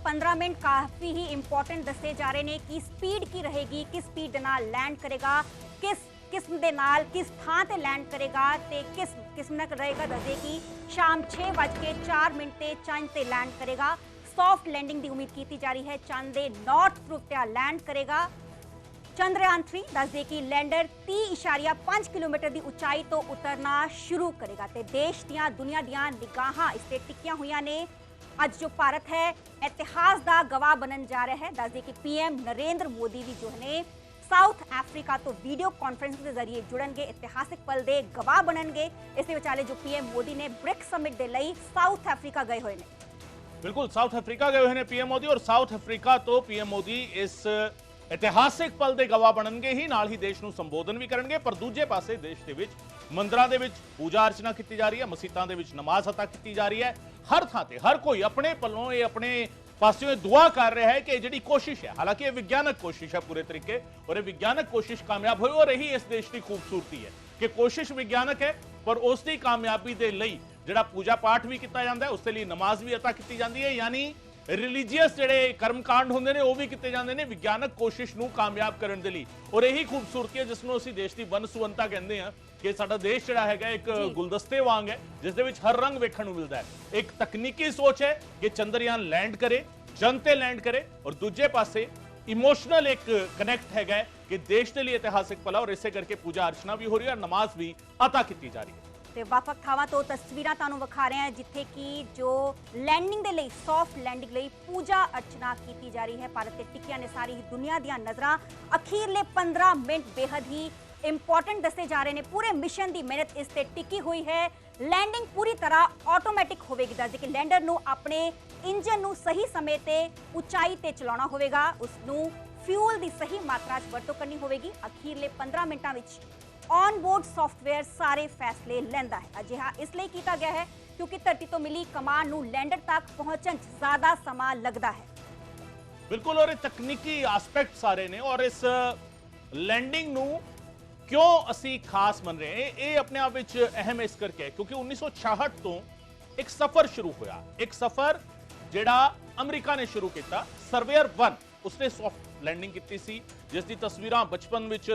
15 minute काफ़ी ही important दसे जा रहे हैं कि स्पीड की रहेगी, किस स्पीड ਦੇ ਨਾਲ लैंड करेगा, किस किस्म ਦੇ ਨਾਲ किस ਥਾਂ ਤੇ लैंड करेगा ਤੇ किस किस्म ਨਾਲ रहेगा। दसे कि शाम 6:04 ਤੇ ਚੰਦ ਤੇ लैंड करेगा। सॉफ्ट लैंडिंग की उम्मीद की जा रही है। चंद के नॉर्थ ध्रुव पर लैंड करेगा। चंद्रयान 3 दस दे कि लैंडर 30.5 किलोमीटर की उचाई तो उतरना शुरू करेगा ते देश दियां दुनिया दियां निगाहां इस ते टिकियां हुई ने। अज जो भारत है इतिहास का गवाह बनन जा रहा है। दस दे कि पीएम नरेंद्र मोदी भी जो है साउथ अफ्रीका तो वीडियो कॉन्फ्रेंस के जरिए जुड़नगे, ऐतिहासिक पल के गवाह बननगे। इस विचाले जो पीएम मोदी ने ब्रिक्स समिट के लिए साउथ अफ्रीका गए हुए हैं। बिल्कुल साउथ अफ्रीका गए हुए हैं पीएम मोदी, और साउथ अफ्रीका तो पीएम मोदी इस ਇਤਿਹਾਸਿਕ ਪਲ ਦੇ ਗਵਾਹ ਬਣਨਗੇ ਹੀ, ਨਾਲ ਹੀ ਦੇਸ਼ ਨੂੰ ਸੰਬੋਧਨ ਵੀ ਕਰਨਗੇ। ਪਰ ਦੂਜੇ ਪਾਸੇ ਦੇਸ਼ ਦੇ ਵਿੱਚ ਮੰਦਰਾਂ ਦੇ ਵਿੱਚ ਪੂਜਾ ਅਰਚਨਾ ਕੀਤੀ ਜਾ ਰਹੀ ਹੈ, ਮਸਜਿਦਾਂ ਦੇ ਵਿੱਚ ਨਮਾਜ਼ ਅਤਾ ਕੀਤੀ ਜਾ ਰਹੀ ਹੈ। ਹਰ ਥਾਂ ਤੇ ਹਰ ਕੋਈ ਆਪਣੇ ਪੱਲੋਂ ਇਹ ਆਪਣੇ ਪਾਸਿਓਂ ਦੁਆ ਕਰ ਰਿਹਾ ਹੈ ਕਿ ਜਿਹੜੀ ਕੋਸ਼ਿਸ਼ ਹੈ, ਹਾਲਾਂਕਿ ਇਹ ਵਿਗਿਆਨਕ ਕੋਸ਼ਿਸ਼ ਹੈ ਪੂਰੇ ਤਰੀਕੇ, ਔਰ ਇਹ ਵਿਗਿਆਨਕ ਕੋਸ਼ਿਸ਼ ਕਾਮਯਾਬ ਹੋਈ, ਔਰ ਇਹੀ ਇਸ ਦੇਸ਼ ਦੀ ਖੂਬਸੂਰਤੀ ਹੈ ਕਿ ਕੋਸ਼ਿਸ਼ ਵਿਗਿਆਨਕ ਹੈ ਪਰ ਉਸ ਦੀ ਕਾਮਯਾਬੀ ਦੇ ਲਈ ਜਿਹੜਾ ਪੂਜਾ ਪਾਠ ਵੀ ਕੀਤਾ ਜਾਂਦਾ ਹੈ, ਉਸ ਦੇ ਲਈ ਨਮਾਜ਼ ਵੀ ਅਤਾ ਕੀਤੀ ਜਾਂਦੀ ਹੈ। ਯਾਨੀ ਰਿਲੀਜੀਅਸ ਜਿਹੜੇ ਕਰਮਕਾਂਡ ਹੁੰਦੇ ਨੇ ਉਹ ਵੀ ਕੀਤੇ ਜਾਂਦੇ ਨੇ ਵਿਗਿਆਨਕ ਕੋਸ਼ਿਸ਼ ਨੂੰ ਕਾਮਯਾਬ ਕਰਨ ਦੇ ਲਈ। ਔਰ ਇਹੀ ਖੂਬਸੂਰਤੀ ਹੈ ਜਿਸ ਨੂੰ ਅਸੀਂ ਦੇਸ਼ ਦੀ ਵੰਨ-ਸੁਵੰਨਤਾ ਕਹਿੰਦੇ ਹਾਂ ਕਿ ਸਾਡਾ ਦੇਸ਼ ਜਿਹੜਾ ਹੈਗਾ ਇੱਕ ਗੁਲਦਸਤੇ ਵਾਂਗ ਹੈ ਜਿਸ ਦੇ ਵਿੱਚ ਹਰ ਰੰਗ ਵੇਖਣ ਨੂੰ ਮਿਲਦਾ ਹੈ। ਇੱਕ ਤਕਨੀਕੀ ਸੋਚ ਹੈ ਕਿ ਚੰਦਰਯਾਨ ਲੈਂਡ ਕਰੇ, ਚੰਦ ਤੇ ਲੈਂਡ ਕਰੇ, ਔਰ ਦੂਜੇ ਪਾਸੇ ਇਮੋਸ਼ਨਲ ਇੱਕ ਕਨੈਕਟ ਹੈਗਾ ਕਿ ਦੇਸ਼ ਦੇ ਲਈ ਇਤਿਹਾਸਿਕ ਪਲ ਹੈ, ਔਰ ਇਸੇ ਕਰਕੇ ਪੂਜਾ ਅਰਚਨਾ ਵੀ ਹੋ ਰਹੀ ਹੈ, ਨਮਾਜ਼ ਵੀ ਅਤਾ ਕੀਤੀ ਜਾ ਰਹੀ ਹੈ। ਤੇ ਵੱਖ-ਵੱਖ ਥਾਵਾਂ ਤੋਂ ਤਸਵੀਰਾਂ ਤੁਹਾਨੂੰ ਵਿਖਾ ਰਹੇ ਹਾਂ ਜਿੱਥੇ ਕਿ ਜੋ ਲੈਂਡਿੰਗ ਦੇ ਲਈ ਸੌਫਟ ਲੈਂਡਿੰਗ ਲਈ ਪੂਜਾ ਅਰਚਨਾ ਕੀਤੀ ਜਾ ਰਹੀ ਹੈ। ਭਾਰਤ ਤੇ ਟਿਕਿਆਂ ਨੇ ਸਾਰੀ ਦੁਨੀਆ ਦੀਆਂ ਨਜ਼ਰਾਂ। ਅਖੀਰਲੇ 15 ਮਿੰਟ ਬੇहद ਹੀ ਇੰਪੋਰਟੈਂਟ ਦੱਸੇ ਜਾ ਰਹੇ ਨੇ। ਪੂਰੇ ਮਿਸ਼ਨ ਦੀ ਮਿਹਨਤ ਇਸ ਤੇ ਟਿਕੀ ਹੋਈ ਹੈ। ਲੈਂਡਿੰਗ ਪੂਰੀ ਤਰ੍ਹਾਂ ਆਟੋਮੈਟਿਕ ਹੋਵੇਗੀ। ਦੱਸਦੇ ਕਿ ਲੈਂਡਰ ਨੂੰ ਆਪਣੇ ਇੰਜਨ ਨੂੰ ਸਹੀ ਸਮੇਂ ਤੇ ਉਚਾਈ ਤੇ ਚਲਾਉਣਾ ਹੋਵੇਗਾ, ਉਸ ਨੂੰ ਫਿਊਲ ਦੀ ਸਹੀ ਮਾਤਰਾ 'ਚ ਵਰਤੋਂ ਕਰਨੀ ਹੋਵੇਗੀ। ਅਖੀਰਲੇ 15 ਮਿੰਟਾਂ ਵਿੱਚ ऑनबोर्ड सॉफ्टवेयर सारे फैसले लैंदा है। अजिहा इसलिए किया गया है क्योंकि धरती तो मिली कमान नू लैंडर तक पहुंचण ज्यादा समा लगता है। बिल्कुल, और तकनीकी एस्पेक्ट सारे ने, और इस लैंडिंग नू क्यों असी खास मन रहे हैं ये अपने आप विच अहम इस करके है क्योंकि 1966 तो एक सफर शुरू होया। एक सफर जिहड़ा अमरीका ने शुरू किया, सर्वेयर 1 उसने सॉफ्ट लैंडिंग की सी, जिस दी तस्वीरां बचपन विच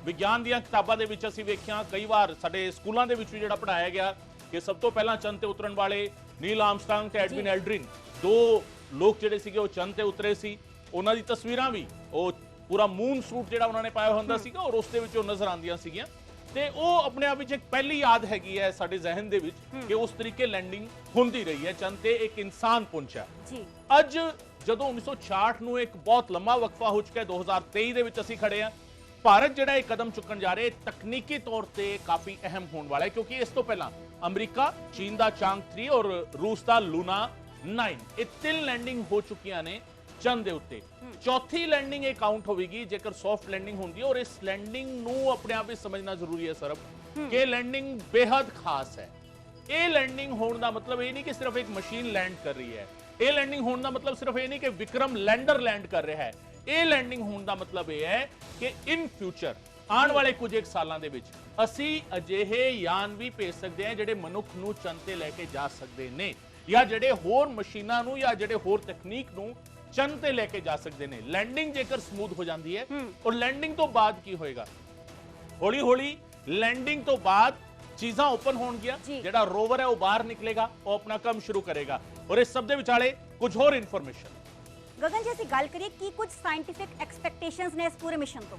विज्ञान दीयां किताबां दे विच असीं वेखियां। कई बार साडे स्कूलां दे विच भी जिहड़ा पढ़ाया गया कि सब तो पहला चंद ते उतरन वाले नील आर्मस्ट्रांग ते एडविन एल्ड्रिन, दो लोग जिहड़े सीगे वो चंद ते उतरे सी। उन्हां दी तस्वीरां भी वो पूरा मून सूट जिहड़ा उन्होंने पाया हुंदा सीगा और उस दे विच नज़र आंदियां सीगीयां ते वो अपने आप विच एक पहली याद हैगी है साडे ज़हन दे विच कि उस तरीके लैंडिंग हुंदी रही है। चंद ते एक इंसान पहुंचा जी। अज ਜਦੋਂ 1966 ਨੂੰ ਇੱਕ ਬਹੁਤ ਲੰਮਾ ਵਕਫਾ ਹੋ ਚੁੱਕਾ ਹੈ, 2023 ਦੇ ਵਿੱਚ ਅਸੀਂ ਖੜੇ ਹਾਂ। ਭਾਰਤ ਜਿਹੜਾ ਇਹ ਕਦਮ ਚੁੱਕਣ ਜਾ ਰਿਹਾ ਹੈ ਤਕਨੀਕੀ ਤੌਰ ਤੇ ਕਾਫੀ ਅਹਿਮ ਹੋਣ ਵਾਲਾ ਹੈ ਕਿਉਂਕਿ ਇਸ ਤੋਂ ਪਹਿਲਾਂ ਅਮਰੀਕਾ, ਚੀਨ ਦਾ ਚਾਂਗ 3 ਔਰ ਰੂਸ ਦਾ ਲੂਨਾ 9 ਇਹ 3 ਲੈਂਡਿੰਗ ਹੋ ਚੁੱਕੀਆਂ ਨੇ ਚੰਦ ਦੇ ਉੱਤੇ। ਚੌਥੀ ਲੈਂਡਿੰਗ ਇਹ ਕਾਊਂਟ ਹੋਵੇਗੀ ਜੇਕਰ ਸੌਫਟ ਲੈਂਡਿੰਗ ਹੁੰਦੀ ਹੈ। ਔਰ ਇਸ ਲੈਂਡਿੰਗ ਨੂੰ ਆਪਣੇ ਆਪ ਵਿੱਚ ਸਮਝਣਾ ਜ਼ਰੂਰੀ ਹੈ ਸਰਬ ਕਿ ਲੈਂਡਿੰਗ ਬੇहद ਖਾਸ ਹੈ। ਇਹ ਲੈਂਡਿੰਗ ਹੋਣ ਦਾ ਮਤਲਬ ਇਹ ਨਹੀਂ ਕਿ ਸਿਰਫ ਇੱਕ ਮਸ਼ੀਨ ਲੈਂਡ ਕਰ ਰਹੀ ਹੈ। ਇਹ ਲੈਂਡਿੰਗ ਹੋਣ ਦਾ ਮਤਲਬ ਸਿਰਫ ਇਹ ਨਹੀਂ ਕਿ ਵਿਕਰਮ ਲੈਂਡਰ ਲੈਂਡ ਕਰ ਰਿਹਾ ਹੈ। ਇਹ ਲੈਂਡਿੰਗ ਹੋਣ ਦਾ ਮਤਲਬ ਇਹ ਹੈ ਕਿ ਇਨ ਫਿਊਚਰ ਆਉਣ ਵਾਲੇ ਕੁਝ ਇੱਕ ਸਾਲਾਂ ਦੇ ਵਿੱਚ ਅਸੀਂ ਅਜਿਹੇ ਯਾਨ ਵੀ ਭੇਜ ਸਕਦੇ ਹਾਂ ਜਿਹੜੇ ਮਨੁੱਖ ਨੂੰ ਚੰਦ ਤੇ ਲੈ ਕੇ ਜਾ ਸਕਦੇ ਨੇ, ਜਾਂ ਜਿਹੜੇ ਹੋਰ ਮਸ਼ੀਨਾਂ ਨੂੰ ਜਾਂ ਜਿਹੜੇ ਹੋਰ ਤਕਨੀਕ ਨੂੰ ਚੰਦ ਤੇ ਲੈ ਕੇ ਜਾ ਸਕਦੇ ਨੇ। ਲੈਂਡਿੰਗ ਜੇਕਰ ਸਮੂਥ ਹੋ ਜਾਂਦੀ ਹੈ, ਔਰ ਲੈਂਡਿੰਗ ਤੋਂ ਬਾਅਦ ਕੀ ਹੋਏਗਾ, ਹੌਲੀ ਹੌਲੀ ਲੈਂਡਿੰਗ ਤੋਂ ਬਾਅਦ ਚੀਜ਼ਾਂ ਓਪਨ ਹੋਣਗੀਆਂ, ਜਿਹੜਾ ਰੋਵਰ ਹੈ ਉਹ ਬਾਹਰ ਨਿਕਲੇਗਾ, ਉਹ ਆਪਣਾ ਕੰਮ ਸ਼ੁਰੂ ਕਰੇਗਾ। ਔਰ ਇਸ ਸਭ ਦੇ ਵਿਚਾਲੇ ਕੁਝ ਹੋਰ ਇਨਫੋਰਮੇਸ਼ਨ। ਗਗਨ ਜੀ ਅਸੀਂ ਗੱਲ ਕਰੀਏ ਕਿ ਕੁਝ ਸਾਇੰਟਿਫਿਕ ਐਕਸਪੈਕਟੇਸ਼ਨਸ ਨੇ ਇਸ ਪੂਰੇ ਮਿਸ਼ਨ ਤੋਂ।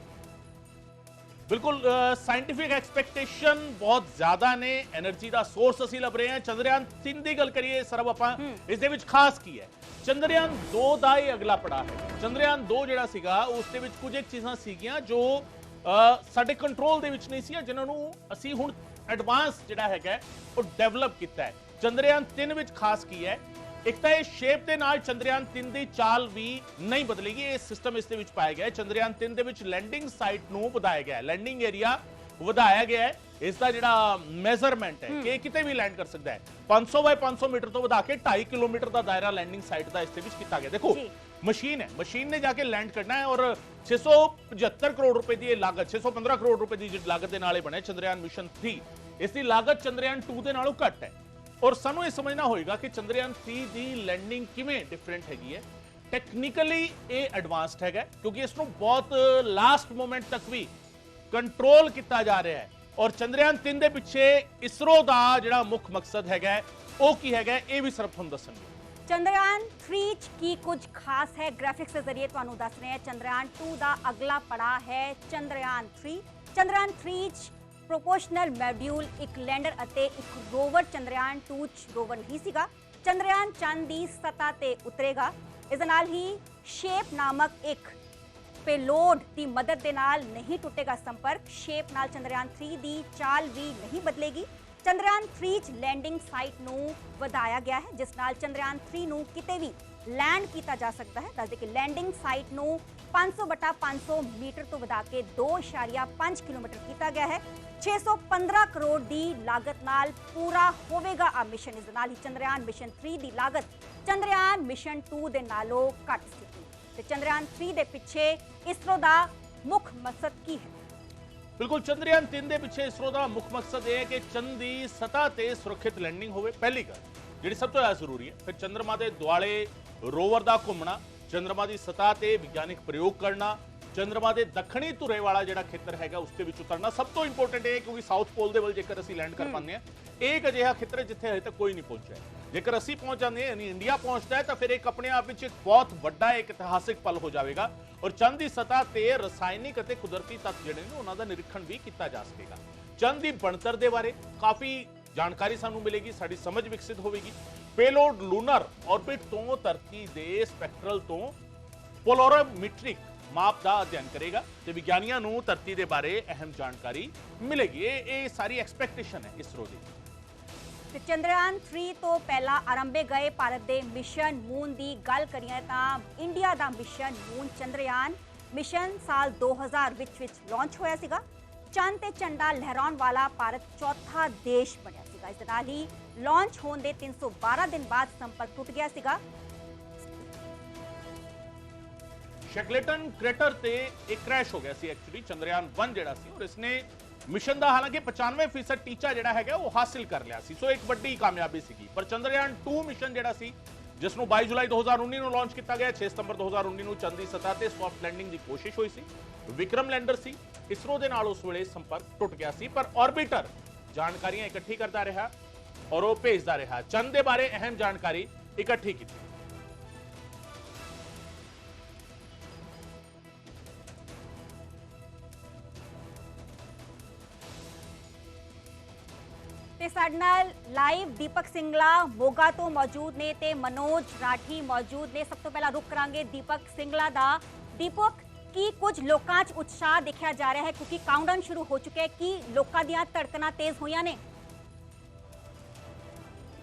ਬਿਲਕੁਲ ਸਾਇੰਟਿਫਿਕ ਐਕਸਪੈਕਟੇਸ਼ਨ ਬਹੁਤ ਜ਼ਿਆਦਾ ਨੇ। એનર્ਜੀ ਦਾ ਸੋਰਸ ਅਸੀਂ ਲੱਭ ਰਹੇ ਹਾਂ। ਚੰਦਰਯਾਨ 3 ਦੀ ਗੱਲ ਕਰੀਏ ਸਰਬ ਆਪਾਂ, ਇਸ ਦੇ ਵਿੱਚ ਖਾਸ ਕੀ ਹੈ? ਚੰਦਰਯਾਨ 2 ਦਾ ਇਹ ਅਗਲਾ ਪੜਾਅ ਹੈ। ਚੰਦਰਯਾਨ 2 ਜਿਹੜਾ ਸੀਗਾ ਉਸ ਦੇ ਵਿੱਚ ਕੁਝ ਇੱਕ ਚੀਜ਼ਾਂ ਸੀਗੀਆਂ ਜੋ ਸਾਡੇ ਕੰਟਰੋਲ ਦੇ ਵਿੱਚ ਨਹੀਂ ਸੀ, ਜਿਨ੍ਹਾਂ ਨੂੰ ਅਸੀਂ ਹੁਣ ਐਡਵਾਂਸ ਜਿਹੜਾ ਹੈਗਾ ਉਹ ਡਿਵੈਲਪ ਕੀਤਾ ਹੈ। ਚੰਦਰਯਾਨ 3 ਵਿੱਚ ਖਾਸ ਕੀ ਹੈ? ਇੱਕ ਤਾਂ ਇਹ ਸ਼ੇਪ ਦੇ ਨਾਲ ਚੰਦਰਯਾਨ 3 ਦੀ ਚਾਲ ਵੀ ਨਹੀਂ ਬਦਲੇਗੀ। ਇਹ ਸਿਸਟਮ ਇਸ ਦੇ ਵਿੱਚ ਪਾਇਆ ਗਿਆ ਹੈ। ਚੰਦਰਯਾਨ 3 ਦੇ ਵਿੱਚ ਲੈਂਡਿੰਗ ਸਾਈਟ ਨੂੰ ਵਧਾਇਆ ਗਿਆ ਹੈ, ਲੈਂਡਿੰਗ ਏਰੀਆ ਵਧਾਇਆ ਗਿਆ ਹੈ। ਇਸ ਦਾ ਜਿਹੜਾ ਮੈਜ਼ਰਮੈਂਟ ਹੈ ਕਿ ਕਿਤੇ ਵੀ ਲੈਂਡ ਕਰ ਸਕਦਾ ਹੈ। 500 ਬਾਈ 500 ਮੀਟਰ ਤੋਂ ਵਧਾ ਕੇ 2.5 ਕਿਲੋਮੀਟਰ ਦਾ ਦਾਇਰਾ ਲੈਂਡਿੰਗ ਸਾਈਟ ਦਾ ਇਸ ਦੇ ਵਿੱਚ ਕੀਤਾ ਗਿਆ। ਦੇਖੋ ਮਸ਼ੀਨ ਹੈ, ਮਸ਼ੀਨ ਨੇ ਜਾ ਕੇ ਲੈਂਡ ਕਰਨਾ ਹੈ, ਔਰ 675 ਕਰੋੜ ਰੁਪਏ ਦੀ ਇਹ ਲਾਗਤ, 615 ਕਰੋੜ ਰੁਪਏ ਦੀ ਲਾਗਤ ਦੇ ਨਾਲ ਇਹ ਬਣਿਆ ਚੰਦਰਯਾਨ ਮਿਸ਼ਨ 3। ਇਸ ਦੀ ਲਾਗਤ ਚੰਦਰਯਾਨ 2 ਦੇ ਨਾਲੋਂ ਘੱਟ ਹੈ। ਔਰ ਸਾਨੂੰ ਇਹ ਸਮਝਣਾ ਹੋਏਗਾ ਕਿ ਚੰਦਰਯਾਨ 3 ਦੀ ਲੈਂਡਿੰਗ ਕਿਵੇਂ ਡਿਫਰੈਂਟ ਹੈਗੀ ਹੈ। ਟੈਕਨੀਕਲੀ ਇਹ ਐਡਵਾਂਸਡ ਹੈਗਾ ਕਿਉਂਕਿ ਇਸ ਨੂੰ ਬਹੁਤ ਲਾਸਟ ਮੋਮੈਂਟ ਤੱਕ ਵੀ ਕੰਟਰੋਲ ਕੀਤਾ ਜਾ ਰਿਹਾ ਹੈ ਔਰ ਚੰਦਰਯਾਨ 3 ਦੇ ਪਿੱਛੇ ਇਸਰੋ ਦਾ ਜਿਹੜਾ ਮੁੱਖ ਮਕਸਦ ਹੈਗਾ ਉਹ ਕੀ ਹੈਗਾ ਇਹ ਵੀ ਸਿਰਫ ਤੁਹਾਨੂੰ ਦੱਸਣਗੇ। ਚੰਦਰਯਾਨ 3 ਚ ਕੀ ਕੁਝ ਖਾਸ ਹੈ ਗ੍ਰਾਫਿਕਸ ਦੇ ਜ਼ਰੀਏ ਤੁਹਾਨੂੰ ਦੱਸ ਰਹੇ ਹਾਂ। ਚੰਦਰਯਾਨ 2 ਦਾ ਅਗਲਾ ਪੜਾਅ ਹੈ ਚੰਦਰਯਾਨ 3। ਚੰਦਰਯਾਨ 3 ਚ ਪ੍ਰੋਪੋਰਸ਼ਨਲ ਮੋਡਿਊਲ, ਇੱਕ ਲੈਂਡਰ ਅਤੇ ਇੱਕ ਰੋਵਰ। ਚੰਦਰਯਾਨ 2 ਚ ਰੋਵਰ ਨਹੀਂ ਸੀਗਾ। ਚੰਦਰਯਾਨ ਚੰਦ ਦੀ ਸਤ੍ਹਾ ਤੇ ਉਤਰੇਗਾ। ਇਸ ਦੇ ਨਾਲ ਹੀ ਸ਼ੇਪ ਨਾਮਕ ਇੱਕ ਪੇਲੋਡ ਦੀ ਮਦਦ ਦੇ ਨਾਲ ਨਹੀਂ ਟੁੱਟੇਗਾ ਸੰਪਰਕ। ਸ਼ੇਪ ਨਾਲ ਚੰਦਰਯਾਨ 3 ਦੀ ਚਾਲ ਵੀ ਨਹੀਂ ਬਦਲੇਗੀ। ਚੰਦਰਯਾਨ 3 ਚ ਲੈਂਡਿੰਗ ਸਾਈਟ ਨੂੰ ਵਧਾਇਆ ਗਿਆ ਹੈ ਜਿਸ ਨਾਲ ਚੰਦਰਯਾਨ 3 ਨੂੰ ਕਿਤੇ ਵੀ ਲੈਂਡ ਕੀਤਾ ਜਾ ਸਕਦਾ ਹੈ। ਦੱਸਦੇ ਕਿ ਲੈਂਡਿੰਗ ਸਾਈਟ ਨੂੰ 500/500 ਮੀਟਰ ਤੋਂ ਵਧਾ ਕੇ 2.5 ਕਿਲੋਮੀਟਰ ਕੀਤਾ ਗਿਆ ਹੈ। 615 ਕਰੋੜ ਦੀ ਲਾਗਤ ਨਾਲ ਪੂਰਾ ਹੋਵੇਗਾ ਆ ਮਿਸ਼ਨ। ਇਸ ਨਾਲ ਹੀ ਚੰਦਰਯਾਨ ਮਿਸ਼ਨ 3 ਦੀ ਲਾਗਤ ਚੰਦਰਯਾਨ ਮਿਸ਼ਨ 2 ਦੇ ਨਾਲੋਂ ਘੱਟ ਸੀ। ਤੇ ਚੰਦਰਯਾਨ 3 ਦੇ ਪਿੱਛੇ ਇਸਰੋ ਦਾ ਮੁੱਖ ਮਕਸਦ ਕੀ ਹੈ? ਬਿਲਕੁਲ, ਚੰਦਰਯਾਨ 3 ਦੇ ਪਿੱਛੇ ਇਸਰੋ ਦਾ ਮੁੱਖ ਮਕਸਦ ਇਹ ਹੈ ਕਿ ਚੰਦ ਦੀ ਸਤ੍ਹਾ ਤੇ ਸੁਰੱਖਿਅਤ ਲੈਂਡਿੰਗ ਹੋਵੇ। ਪਹਿਲੀ ਗੱਲ ਜਿਹੜੀ ਸਭ ਤੋਂ ਜ਼ਿਆਦਾ ਜ਼ਰੂਰੀ ਹੈ। ਫਿਰ ਚੰਦਰਮਾ ਦੇ ਦੁਆਲੇ ਰੋਵਰ ਦਾ ਘੁੰਮਣਾ, ਚੰਦਰਮਾ ਦੀ ਸਤ੍ਹਾ ਤੇ ਵਿਗਿਆਨਿਕ ਪ੍ਰਯੋਗ ਕਰਨਾ, ਚੰਦਰਮਾ ਦੇ ਦੱਖਣੀ ਧੁਰੇ ਵਾਲਾ ਜਿਹੜਾ ਖੇਤਰ ਹੈਗਾ ਉਸ ਦੇ ਵਿੱਚ ਉਤਰਨਾ। ਸਭ ਤੋਂ ਇੰਪੋਰਟੈਂਟ ਇਹ ਕਿਉਂਕਿ ਸਾਊਥ ਪੋਲ ਦੇ ਵੱਲ ਜੇਕਰ ਅਸੀਂ ਲੈਂਡ ਕਰ ਪਾਉਂਦੇ ਹਾਂ, ਇਹ ਇੱਕ ਅਜਿਹਾ ਖੇਤਰ ਜਿੱਥੇ ਹਜੇ ਤੱਕ ਕੋਈ ਨਹੀਂ ਪਹੁੰਚਿਆ। ਜੇਕਰ ਅਸੀਂ ਪਹੁੰਚ ਜਾਂਦੇ ਹਾਂ ਯਾਨੀ ਇੰਡੀਆ ਪਹੁੰਚਦਾ ਹੈ ਤਾਂ ਫਿਰ ਇੱਕ ਆਪਣੇ ਆਪ ਵਿੱਚ ਇੱਕ ਬਹੁਤ ਵੱਡਾ ਇੱਕ ਇਤਿਹਾਸਿਕ ਪਲ ਹੋ ਜਾਵੇਗਾ ਔਰ ਚੰਦ ਦੀ ਸਤ੍ਹਾ ਤੇ ਰਸਾਇਣਿਕ ਅਤੇ ਕੁਦਰਤੀ ਤੱਤ ਜਿਹੜੇ ਨੇ ਉਹਨਾਂ ਦਾ ਨਿਰੀਖਣ ਵੀ ਕੀਤਾ ਜਾ ਸਕੇਗਾ। ਚੰਦ ਦੀ ਬਣਤਰ ਦੇ ਬਾਰੇ ਕਾਫੀ ਜਾਣਕਾਰੀ ਸਾਨੂੰ ਮਿਲੇਗੀ, ਸਾਡੀ ਸਮਝ ਵਿਕਸਿਤ ਹੋਵੇਗੀ। ਪੇਲੋਡ ਲੂਨਰ ਆਰਬਿਟ ਤੋਂ ਧਰਤੀ ਦੇ ਸਪੈਕਟਰਲ ਤੋਂ ਪੋਲਰੀਮੈਟ੍ਰਿਕ ਮਾਪ ਦਾ ਅਧਿਐਨ ਕਰੇਗਾ ਤੇ ਵਿਗਿਆਨੀਆਂ ਨੂੰ ਧਰਤੀ ਦੇ ਬਾਰੇ ਅਹਿਮ ਜਾਣਕਾਰੀ ਮਿਲੇਗੀ। ਇਹ ਸਾਰੀ ਐਕਸਪੈਕਟੇਸ਼ਨ ਹੈ ਇਸਰੋ ਦੀ। ਤੇ ਚੰਦਰਯਾਨ 3 ਤੋਂ ਪਹਿਲਾਂ ਆਰੰਭੇ ਗਏ ਭਾਰਤ ਦੇ ਮਿਸ਼ਨ ਮੂਨ ਦੀ ਗੱਲ ਕਰੀਏ ਤਾਂ ਇੰਡੀਆ ਦਾ ਮਿਸ਼ਨ ਮੂਨ ਚੰਦਰਯਾਨ ਮਿਸ਼ਨ ਸਾਲ 2000 ਵਿੱਚ ਲਾਂਚ ਹੋਇਆ ਸੀਗਾ। ਚੰਦ ਤੇ ਝੰਡਾ ਲਹਿਰਾਉਣ ਵਾਲਾ ਭਾਰਤ ਚੌਥਾ ਦੇਸ਼ ਬਣਿਆ ਸੀਗਾ। ਇਸ ਦੇ ਨਾਲ ਹੀ ਲਾਂਚ ਹੋਣ ਦੇ 312 ਦਿਨ ਬਾਅਦ ਸੰਪਰਕ ਟੁੱਟ ਗਿਆ ਸੀਗਾ। ਸ਼ੈਕਲਟਨ ਕ੍ਰੇਟਰ ਤੇ ਇੱਕ ਕ੍ਰੈਸ਼ ਹੋ ਗਿਆ ਸੀ ਐਕਚੁਅਲੀ ਚੰਦਰਯਾਨ 1 ਜਿਹੜਾ ਸੀ ਔਰ ਇਸਨੇ ਮਿਸ਼ਨ ਦਾ ਹਾਲਾਂਕਿ 95% ਟੀਚਾ ਜਿਹੜਾ ਹੈਗਾ ਉਹ ਹਾਸਿਲ ਕਰ ਲਿਆ ਸੀ। ਸੋ ਇੱਕ ਵੱਡੀ ਕਾਮਯਾਬੀ ਸੀਗੀ। ਪਰ ਚੰਦਰਯਾਨ 2 ਮਿਸ਼ਨ ਜਿਹੜਾ ਸੀ ਜਿਸ ਨੂੰ 22 ਜੁਲਾਈ 2019 ਨੂੰ ਲਾਂਚ ਕੀਤਾ ਗਿਆ, 6 ਸਤੰਬਰ 2019 ਨੂੰ ਚੰਦ ਦੀ ਸਤ੍ਹਾ ਤੇ ਸੌਫਟ ਲੈਂਡਿੰਗ ਦੀ ਕੋਸ਼ਿਸ਼ ਹੋਈ ਸੀ। ਵਿਕਰਮ ਲੈਂਡਰ ਸੀ। ਇਸਰੋ ਦੇ ਨਾਲ ਉਸ ਵੇਲੇ ਸੰਪਰਕ ਟੁੱਟ ਗਿਆ ਸੀ ਪਰ ਆਰਬਿਟਰ ਜਾਣਕਾਰੀਆਂ ਇਕੱਠੀ ਕਰਦਾ ਰਿਹਾ ਔਰ ਉਹ ਭੇਜਦਾ ਰਿਹਾ। ਚੰਦ ਦੇ ਬਾਰੇ ਅਹਿਮ ਜਾਣਕਾਰੀ ਇਕੱਠੀ ਕੀਤੀ। ਤੇ ਸਾਡੇ ਨਾਲ ਲਾਈਵ ਦੀਪਕ ਸਿੰਗਲਾ ਮੋਗਾ ਤੋਂ ਮੌਜੂਦ ਨੇ ਤੇ ਮਨੋਜ ਰਾਠੀ ਮੌਜੂਦ ਨੇ। ਸਭ ਤੋਂ ਪਹਿਲਾਂ ਰੁਕ ਕਰਾਂਗੇ ਦੀਪਕ ਸਿੰਗਲਾ ਦਾ। ਦੀਪਕ, ਕੀ ਕੁਝ ਲੋਕਾਂ 'ਚ ਉਤਸ਼ਾਹ ਦੇਖਿਆ ਜਾ ਰਿਹਾ ਹੈ ਕਿਉਂਕਿ ਕਾਊਂਟਡਾਊਨ ਸ਼ੁਰੂ ਹੋ ਚੁੱਕਿਆ ਹੈ? ਕੀ ਲੋਕਾਂ ਦੀਆਂ ਧੜਕਣਾਂ ਤੇਜ਼ ਹੋਈਆਂ ਨੇ?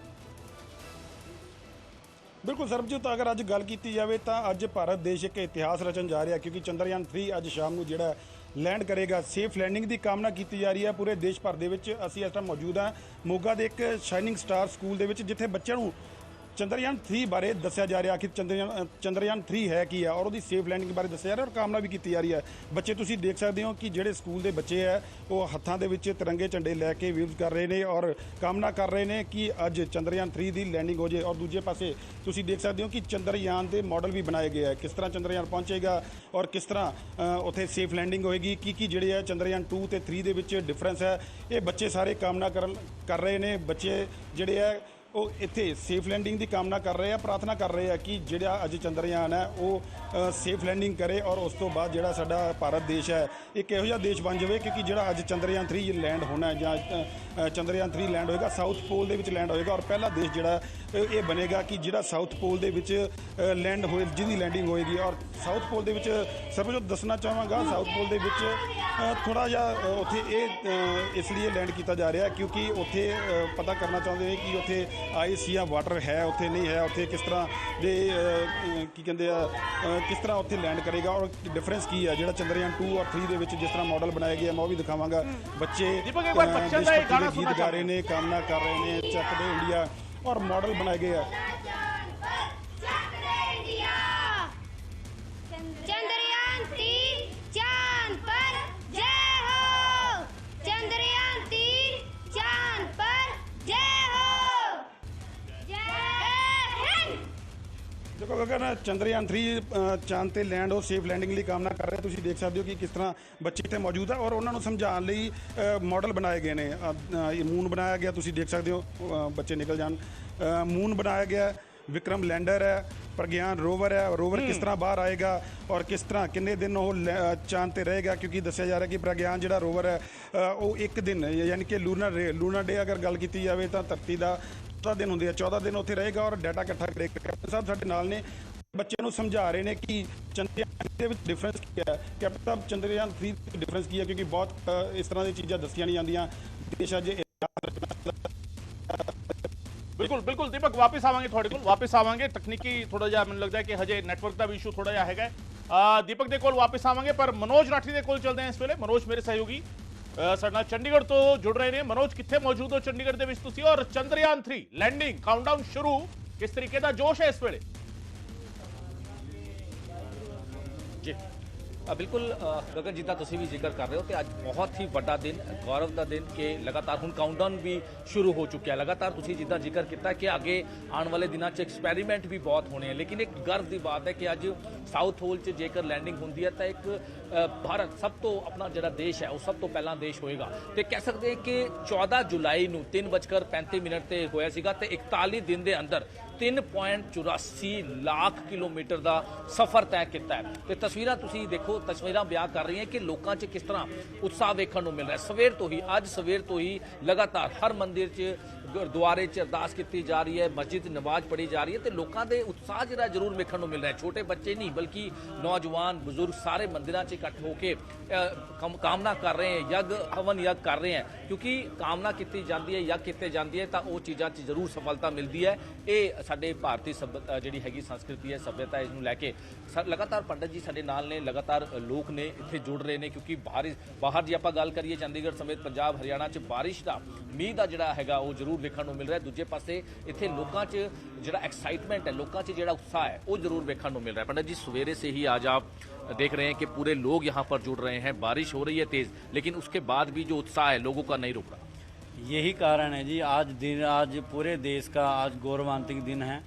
ਬਿਲਕੁਲ ਸਰਬਜੀਤ, ਅਗਰ ਅੱਜ ਗੱਲ ਕੀਤੀ ਜਾਵੇ ਤਾਂ ਅੱਜ ਭਾਰਤ ਦੇਸ਼ ਇੱਕ ਇਤਿਹਾਸ ਰਚਣ ਜਾ ਰਿਹਾ ਕਿਉਂਕਿ ਚੰਦਰਯਾਨ 3 ਅੱਜ ਸ਼ਾਮ ਨੂੰ ਜਿਹੜਾ ਲੈਂਡ ਕਰੇਗਾ। ਸੇਫ ਲੈਂਡਿੰਗ ਦੀ ਕਾਮਨਾ ਕੀਤੀ ਜਾ ਰਹੀ ਹੈ ਪੂਰੇ ਦੇਸ਼ ਭਰ ਦੇ ਵਿੱਚ। ਅਸੀਂ ਇਸ ਟਾਈਮ ਮੌਜੂਦ ਹਾਂ ਮੋਗਾ ਦੇ ਇੱਕ ਸ਼ਾਈਨਿੰਗ ਸਟਾਰ ਸਕੂਲ ਦੇ ਵਿੱਚ ਜਿੱਥੇ ਬੱਚਿਆਂ ਨੂੰ ਚੰਦਰਯਾਨ 3 ਬਾਰੇ ਦੱਸਿਆ ਜਾ ਰਿਹਾ ਕਿ ਚੰਦਰਯਾਨ 3 ਹੈ ਕੀ ਹੈ ਔਰ ਉਹਦੀ ਸੇਫ ਲੈਂਡਿੰਗ ਬਾਰੇ ਦੱਸਿਆ ਜਾ ਰਿਹਾ ਔਰ ਕਾਮਨਾ ਵੀ ਕੀਤੀ ਜਾ ਰਹੀ ਹੈ। ਬੱਚੇ ਤੁਸੀਂ ਦੇਖ ਸਕਦੇ ਹੋ ਕਿ ਜਿਹੜੇ ਸਕੂਲ ਦੇ ਬੱਚੇ ਹੈ ਉਹ ਹੱਥਾਂ ਦੇ ਵਿੱਚ ਤਿਰੰਗੇ ਝੰਡੇ ਲੈ ਕੇ ਵੇਵ ਕਰ ਰਹੇ ਨੇ ਔਰ ਕਾਮਨਾ ਕਰ ਰਹੇ ਨੇ ਕਿ ਅੱਜ ਚੰਦਰਯਾਨ 3 ਦੀ ਲੈਂਡਿੰਗ ਹੋ ਜਾਏ। ਔਰ ਦੂਜੇ ਪਾਸੇ ਤੁਸੀਂ ਦੇਖ ਸਕਦੇ ਹੋ ਕਿ ਚੰਦਰਯਾਨ ਦੇ ਮਾਡਲ ਵੀ ਬਣਾਏ ਗਏ ਹੈ, ਕਿਸ ਤਰ੍ਹਾਂ ਚੰਦਰਯਾਨ ਪਹੁੰਚੇਗਾ ਔਰ ਕਿਸ ਤਰ੍ਹਾਂ ਉੱਥੇ ਸੇਫ ਲੈਂਡਿੰਗ ਹੋਏਗੀ। ਕੀ ਜਿਹੜੇ ਹੈ ਚੰਦਰਯਾਨ 2 ਤੇ 3 ਦੇ ਵਿੱਚ ਡਿਫਰੈਂਸ ਹੈ, ਇਹ ਬੱਚੇ ਸਾਰੇ ਕਾਮਨਾ ਕਰ ਰਹੇ ਨੇ। ਬੱਚੇ ਜਿਹੜੇ ਹੈ ਉਹ ਇੱਥੇ ਸੇਫ ਲੈਂਡਿੰਗ ਦੀ ਕਾਮਨਾ ਕਰ ਰਹੇ ਆ, ਪ੍ਰਾਰਥਨਾ ਕਰ ਰਹੇ ਆ ਕਿ ਜਿਹੜਾ ਅੱਜ ਚੰਦਰਯਾਨ ਹੈ ਉਹ ਸੇਫ ਲੈਂਡਿੰਗ ਕਰੇ ਔਰ ਉਸ ਤੋਂ ਬਾਅਦ ਜਿਹੜਾ ਸਾਡਾ ਭਾਰਤ ਦੇਸ਼ ਹੈ ਇੱਕ ਇਹੋ ਜਿਹਾ ਦੇਸ਼ ਬਣ ਜਾਵੇ ਕਿਉਂਕਿ ਜਿਹੜਾ ਅੱਜ ਚੰਦਰਯਾਨ 3 ਲੈਂਡ ਹੋਣਾ ਹੈ ਜਾਂ ਚੰਦਰਯਾਨ 3 ਲੈਂਡ ਹੋਏਗਾ ਸਾਊਥ ਪੋਲ ਦੇ ਵਿੱਚ ਲੈਂਡ ਹੋਏਗਾ ਔਰ ਪਹਿਲਾ ਦੇਸ਼ ਜਿਹੜਾ ਇਹ ਬਣੇਗਾ ਕਿ ਜਿਹੜਾ ਸਾਊਥ ਪੋਲ ਦੇ ਵਿੱਚ ਲੈਂਡ ਹੋਏ, ਜਿਹਦੀ ਲੈਂਡਿੰਗ ਹੋਏਗੀ। ਔਰ ਸਾਊਥ ਪੋਲ ਦੇ ਵਿੱਚ ਸਰਬਜੋਤ ਦੱਸਣਾ ਚਾਹਾਂਗਾ ਸਾਊਥ ਪੋਲ ਦੇ ਵਿੱਚ ਥੋੜਾ ਜਿਹਾ ਉੱਥੇ ਇਹ ਇਸ ਲਈ ਲੈਂਡ ਕੀਤਾ ਜਾ ਰਿਹਾ ਕਿਉਂਕਿ ਉੱਥੇ ਪਤਾ ਕਰਨਾ ਚਾਹੁੰਦੇ ਨੇ ਕਿ ਉੱਥੇ ਆਈਸ ਜਾਂ ਵਾਟਰ ਹੈ ਉੱਥੇ ਨਹੀਂ ਹੈ, ਉੱਥੇ ਕਿਸ ਤਰ੍ਹਾਂ ਦੇ ਕੀ ਕਹਿੰਦੇ ਆ ਕਿਸ ਤਰ੍ਹਾਂ ਉੱਥੇ ਲੈਂਡ ਕਰੇਗਾ ਔਰ ਡਿਫਰੈਂਸ ਕੀ ਹੈ ਜਿਹੜਾ ਚੰਦਰਯਾਨ 2 ਔਰ 3 ਦੇ ਵਿੱਚ ਜਿਸ ਤਰ੍ਹਾਂ ਮਾਡਲ ਬਣਾਏ ਗਏ ਮੈਂ ਉਹ ਵੀ ਦਿਖਾਵਾਂਗਾ। ਬੱਚੇ ਗੀਤ ਗਾ ਰਹੇ ਨੇ, ਕਾਮਨਾ ਕਰ ਰਹੇ ਨੇ ਚੱਕ ਦੇ ਇੰਡੀਆ ਔਰ ਮਾਡਲ बनाए गए हैं। चंद्रयान 3 चांद पर जय हो, चंद्रयान 3 चांद पर जय हो, जय हिंद। देखो गगन ਜਿਹੜਾ ਚੰਦਰਯਾਨ 3 ਚਾਂਦ ਤੇ ਲੈਂਡ ਉਹ ਸੇਫ ਲੈਂਡਿੰਗ ਲਈ ਕਾਮਨਾ ਕਰ ਰਿਹਾ। ਤੁਸੀਂ ਦੇਖ ਸਕਦੇ ਹੋ ਕਿ ਕਿਸ ਤਰ੍ਹਾਂ ਬੱਚੇ ਇੱਥੇ ਮੌਜੂਦ ਆ ਔਰ ਉਹਨਾਂ ਨੂੰ ਸਮਝਾਉਣ ਲਈ ਮਾਡਲ ਬਣਾਏ ਗਏ ਨੇ। ਇਹ ਮੂਨ ਬਣਾਇਆ ਗਿਆ, ਤੁਸੀਂ ਦੇਖ ਸਕਦੇ ਹੋ ਬੱਚੇ ਨਿਕਲ ਜਾਣ। ਮੂਨ ਬਣਾਇਆ ਗਿਆ, ਵਿਕਰਮ ਲੈਂਡਰ ਹੈ, ਪ੍ਰਗਿਆਨ ਰੋਵਰ ਹੈ। ਰੋਵਰ ਕਿਸ ਤਰ੍ਹਾਂ ਬਾਹਰ ਆਏਗਾ ਔਰ ਕਿਸ ਤਰ੍ਹਾਂ ਕਿੰਨੇ ਦਿਨ ਉਹ ਚਾਂਦ ਤੇ ਰਹੇਗਾ, ਕਿਉਂਕਿ ਦੱਸਿਆ ਜਾ ਰਿਹਾ ਕਿ ਪ੍ਰਗਿਆਨ ਜਿਹੜਾ ਰੋਵਰ ਹੈ ਉਹ ਇੱਕ ਦਿਨ ਯਾਨੀ ਕਿ ਲੂਨਰ ਡੇ ਅਗਰ ਗੱਲ ਕੀਤੀ ਜਾਵੇ ਤਾਂ ਧਰਤੀ ਦਾ 14 ਦਿਨ ਹੁੰਦੇ ਆ, 14 ਦਿਨ ਉੱਥੇ ਰਹੇਗਾ ਔਰ ਡਾਟਾ ਇਕੱਠਾ ਕਰੇਗਾ। ਕੈਪਟਨ ਸਾਹਿਬ ਸਾਡੇ ਨਾਲ ਨੇ, ਬੱਚਿਆਂ ਨੂੰ ਸਮਝਾ ਰਹੇ ਨੇ ਕਿ ਚੰਦਰਯਾਨ ਦੇ ਵਿੱਚ ਡਿਫਰੈਂਸ ਕੀ ਹੈ। ਕੈਪਟਨ ਸਾਹਿਬ ਚੰਦਰਯਾਨ 3 ਵਿੱਚ ਡਿਫਰੈਂਸ ਕੀ ਹੈ, ਕਿਉਂਕਿ ਬਹੁਤ ਇਸ ਤਰ੍ਹਾਂ ਦੀਆਂ ਚੀਜ਼ਾਂ ਦੱਸੀਆਂ ਨਹੀਂ ਜਾਂਦੀਆਂ। ਦੇਸ਼ ਅੱਜ बिल्कुल बिल्कुल दीपक वापस आवांगे थोड़े को वापस आवांगे तकनीकी थोड़ा जिहा मैनूं लगदा है कि हजे नेटवर्क का भी इशू थोड़ा जिहा हैगा। दीपक दे कोल वापस आवांगे पर मनोज राठी दे कोल चलते हैं इस वेले। मनोज मेरे सहयोगी ਸਾਡੇ ਨਾਲ ਚੰਡੀਗੜ੍ਹ ਤੋਂ ਜੁੜ ਰਹੇ ਨੇ। ਮਨੋਜ ਕਿੱਥੇ ਮੌਜੂਦ ਹੋ ਚੰਡੀਗੜ੍ਹ ਦੇ ਵਿੱਚ ਤੁਸੀਂ, ਔਰ ਚੰਦਰਯਾਨ 3 ਲੈਂਡਿੰਗ ਕਾਊਂਟਡਾਊਨ ਸ਼ੁਰੂ, ਕਿਸ ਤਰੀਕੇ ਦਾ ਜੋਸ਼ ਹੈ ਇਸ ਵੇਲੇ? जी बिल्कुल गगन जिदा तुसीं भी जिक्र कर रहे हो तो अज बहुत ही बड़ा दिन, गौरव का दिन कि लगातार हुण काउंटडाउन भी शुरू हो चुका है। लगातार तुसीं जिदा जिक्र किया कि आगे आने वाले दिनों च एक्सपैरीमेंट भी बहुत होने हैं, लेकिन एक गर्व की बात है कि अज साउथ होल च जेकर लैंडिंग होंदी है तो एक भारत सब तो अपना जिहड़ा देश है वो सब तो पहला देश होएगा। तो कह सकते हैं कि 14 जुलाई नूं 3:35 ते होया सीगा ते 41 दिन के अंदर 3.84 लाख किलोमीटर का सफ़र तय किया है। तो तस्वीरां तुसीं देखो, तस्वीरां बयान कर रही हैं कि लोगों च किस तरह उत्साह देखने को मिल रहा है। सवेर तो ही अज सवेर तो ही लगातार हर मंदिर च गुरुद्वारे च अरदास की जा रही है, मस्जिद नमाज पढ़ी जा रही है, तो लोगों के उत्साह जरा जरूर देखने को मिल रहा है। छोटे बच्चे नहीं बल्कि नौजवान बुजुर्ग सारे मंदिरों च इकट्ठ होकर कामना कर रहे हैं, यज्ञ हवन यज्ञ कर रहे हैं, क्योंकि कामना की जाती है, यज्ञ किए जाते हैं तो वो चीज़ों च जरूर सफलता मिलती है। ये साडे भारतीय सभ्यता जिहड़ी हैगी संस्कृति है, सभ्यता इसनूं लैके लगातार पंडित जी साडे नाल ने, लगातार लोग ने इत्थे जुड़ रहे हैं, क्योंकि बाहर जी आपां गल करिए चंडीगढ़ समेत पंजाब हरियाणा च बारिश का मीह का जिहड़ा हैगा वो जरूर देखने को मिल रहा है। दूजे पासे इत्थे लोकां च जिहड़ा एक्साइटमेंट है, लोकां च जिहड़ा उत्साह है वो जरूर देखने को मिल रहा है। पंडित जी सवेरे से ही आज आप देख रहे हैं कि पूरे लोग यहाँ पर जुड़ रहे हैं, बारिश हो रही है तेज़, लेकिन उसके बाद भी जो उत्साह है लोगों का नहीं रुक रहा। यही कारण है जी, आज पूरे देश का आज गौरवान्वित दिन है।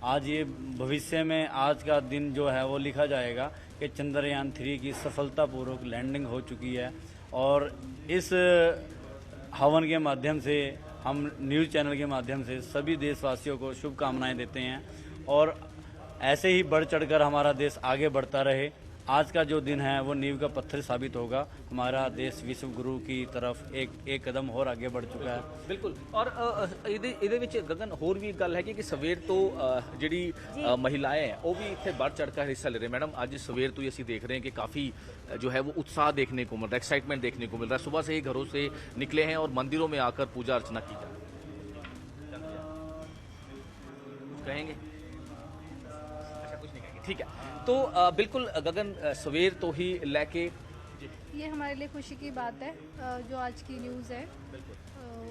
आज ये भविष्य में आज का दिन जो है वो लिखा जाएगा कि चंद्रयान 3 की सफलतापूर्वक लैंडिंग हो चुकी है। और इस हवन के माध्यम से हम न्यूज़ चैनल के माध्यम से सभी देशवासियों को शुभकामनाएं देते हैं और ऐसे ही बढ़ चढ़कर हमारा देश आगे बढ़ता रहे। आज का जो दिन है वो नींव का पत्थर साबित होगा। हमारा देश विश्व गुरु की तरफ एक कदम और आगे बढ़ चुका है। बिल्कुल। और ਇਹਦੇ ਵਿੱਚ ਗगन ਹੋਰ ਵੀ ਗੱਲ ਹੈ ਕਿ ਸਵੇਰ ਤੋਂ ਜਿਹੜੀ महिलाएं हैं वो भी इतने बढ़ चढ़ कर हिस्सा ले रहे हैं। मैडम आज सवेर तो ही ਅਸੀਂ देख रहे हैं कि काफ़ी जो है वो उत्साह देखने को मिल रहा है, एक्साइटमेंट देखने को मिल रहा है। सुबह से ही घरों से निकले हैं और मंदिरों में आकर पूजा अर्चना की जा रही है। कहेंगे कुछ नहीं कहेंगे, ठीक है। तो बिल्कुल गगन सवेर तो ही लेके ये हमारे लिए खुशी की बात है, जो आज की न्यूज़ है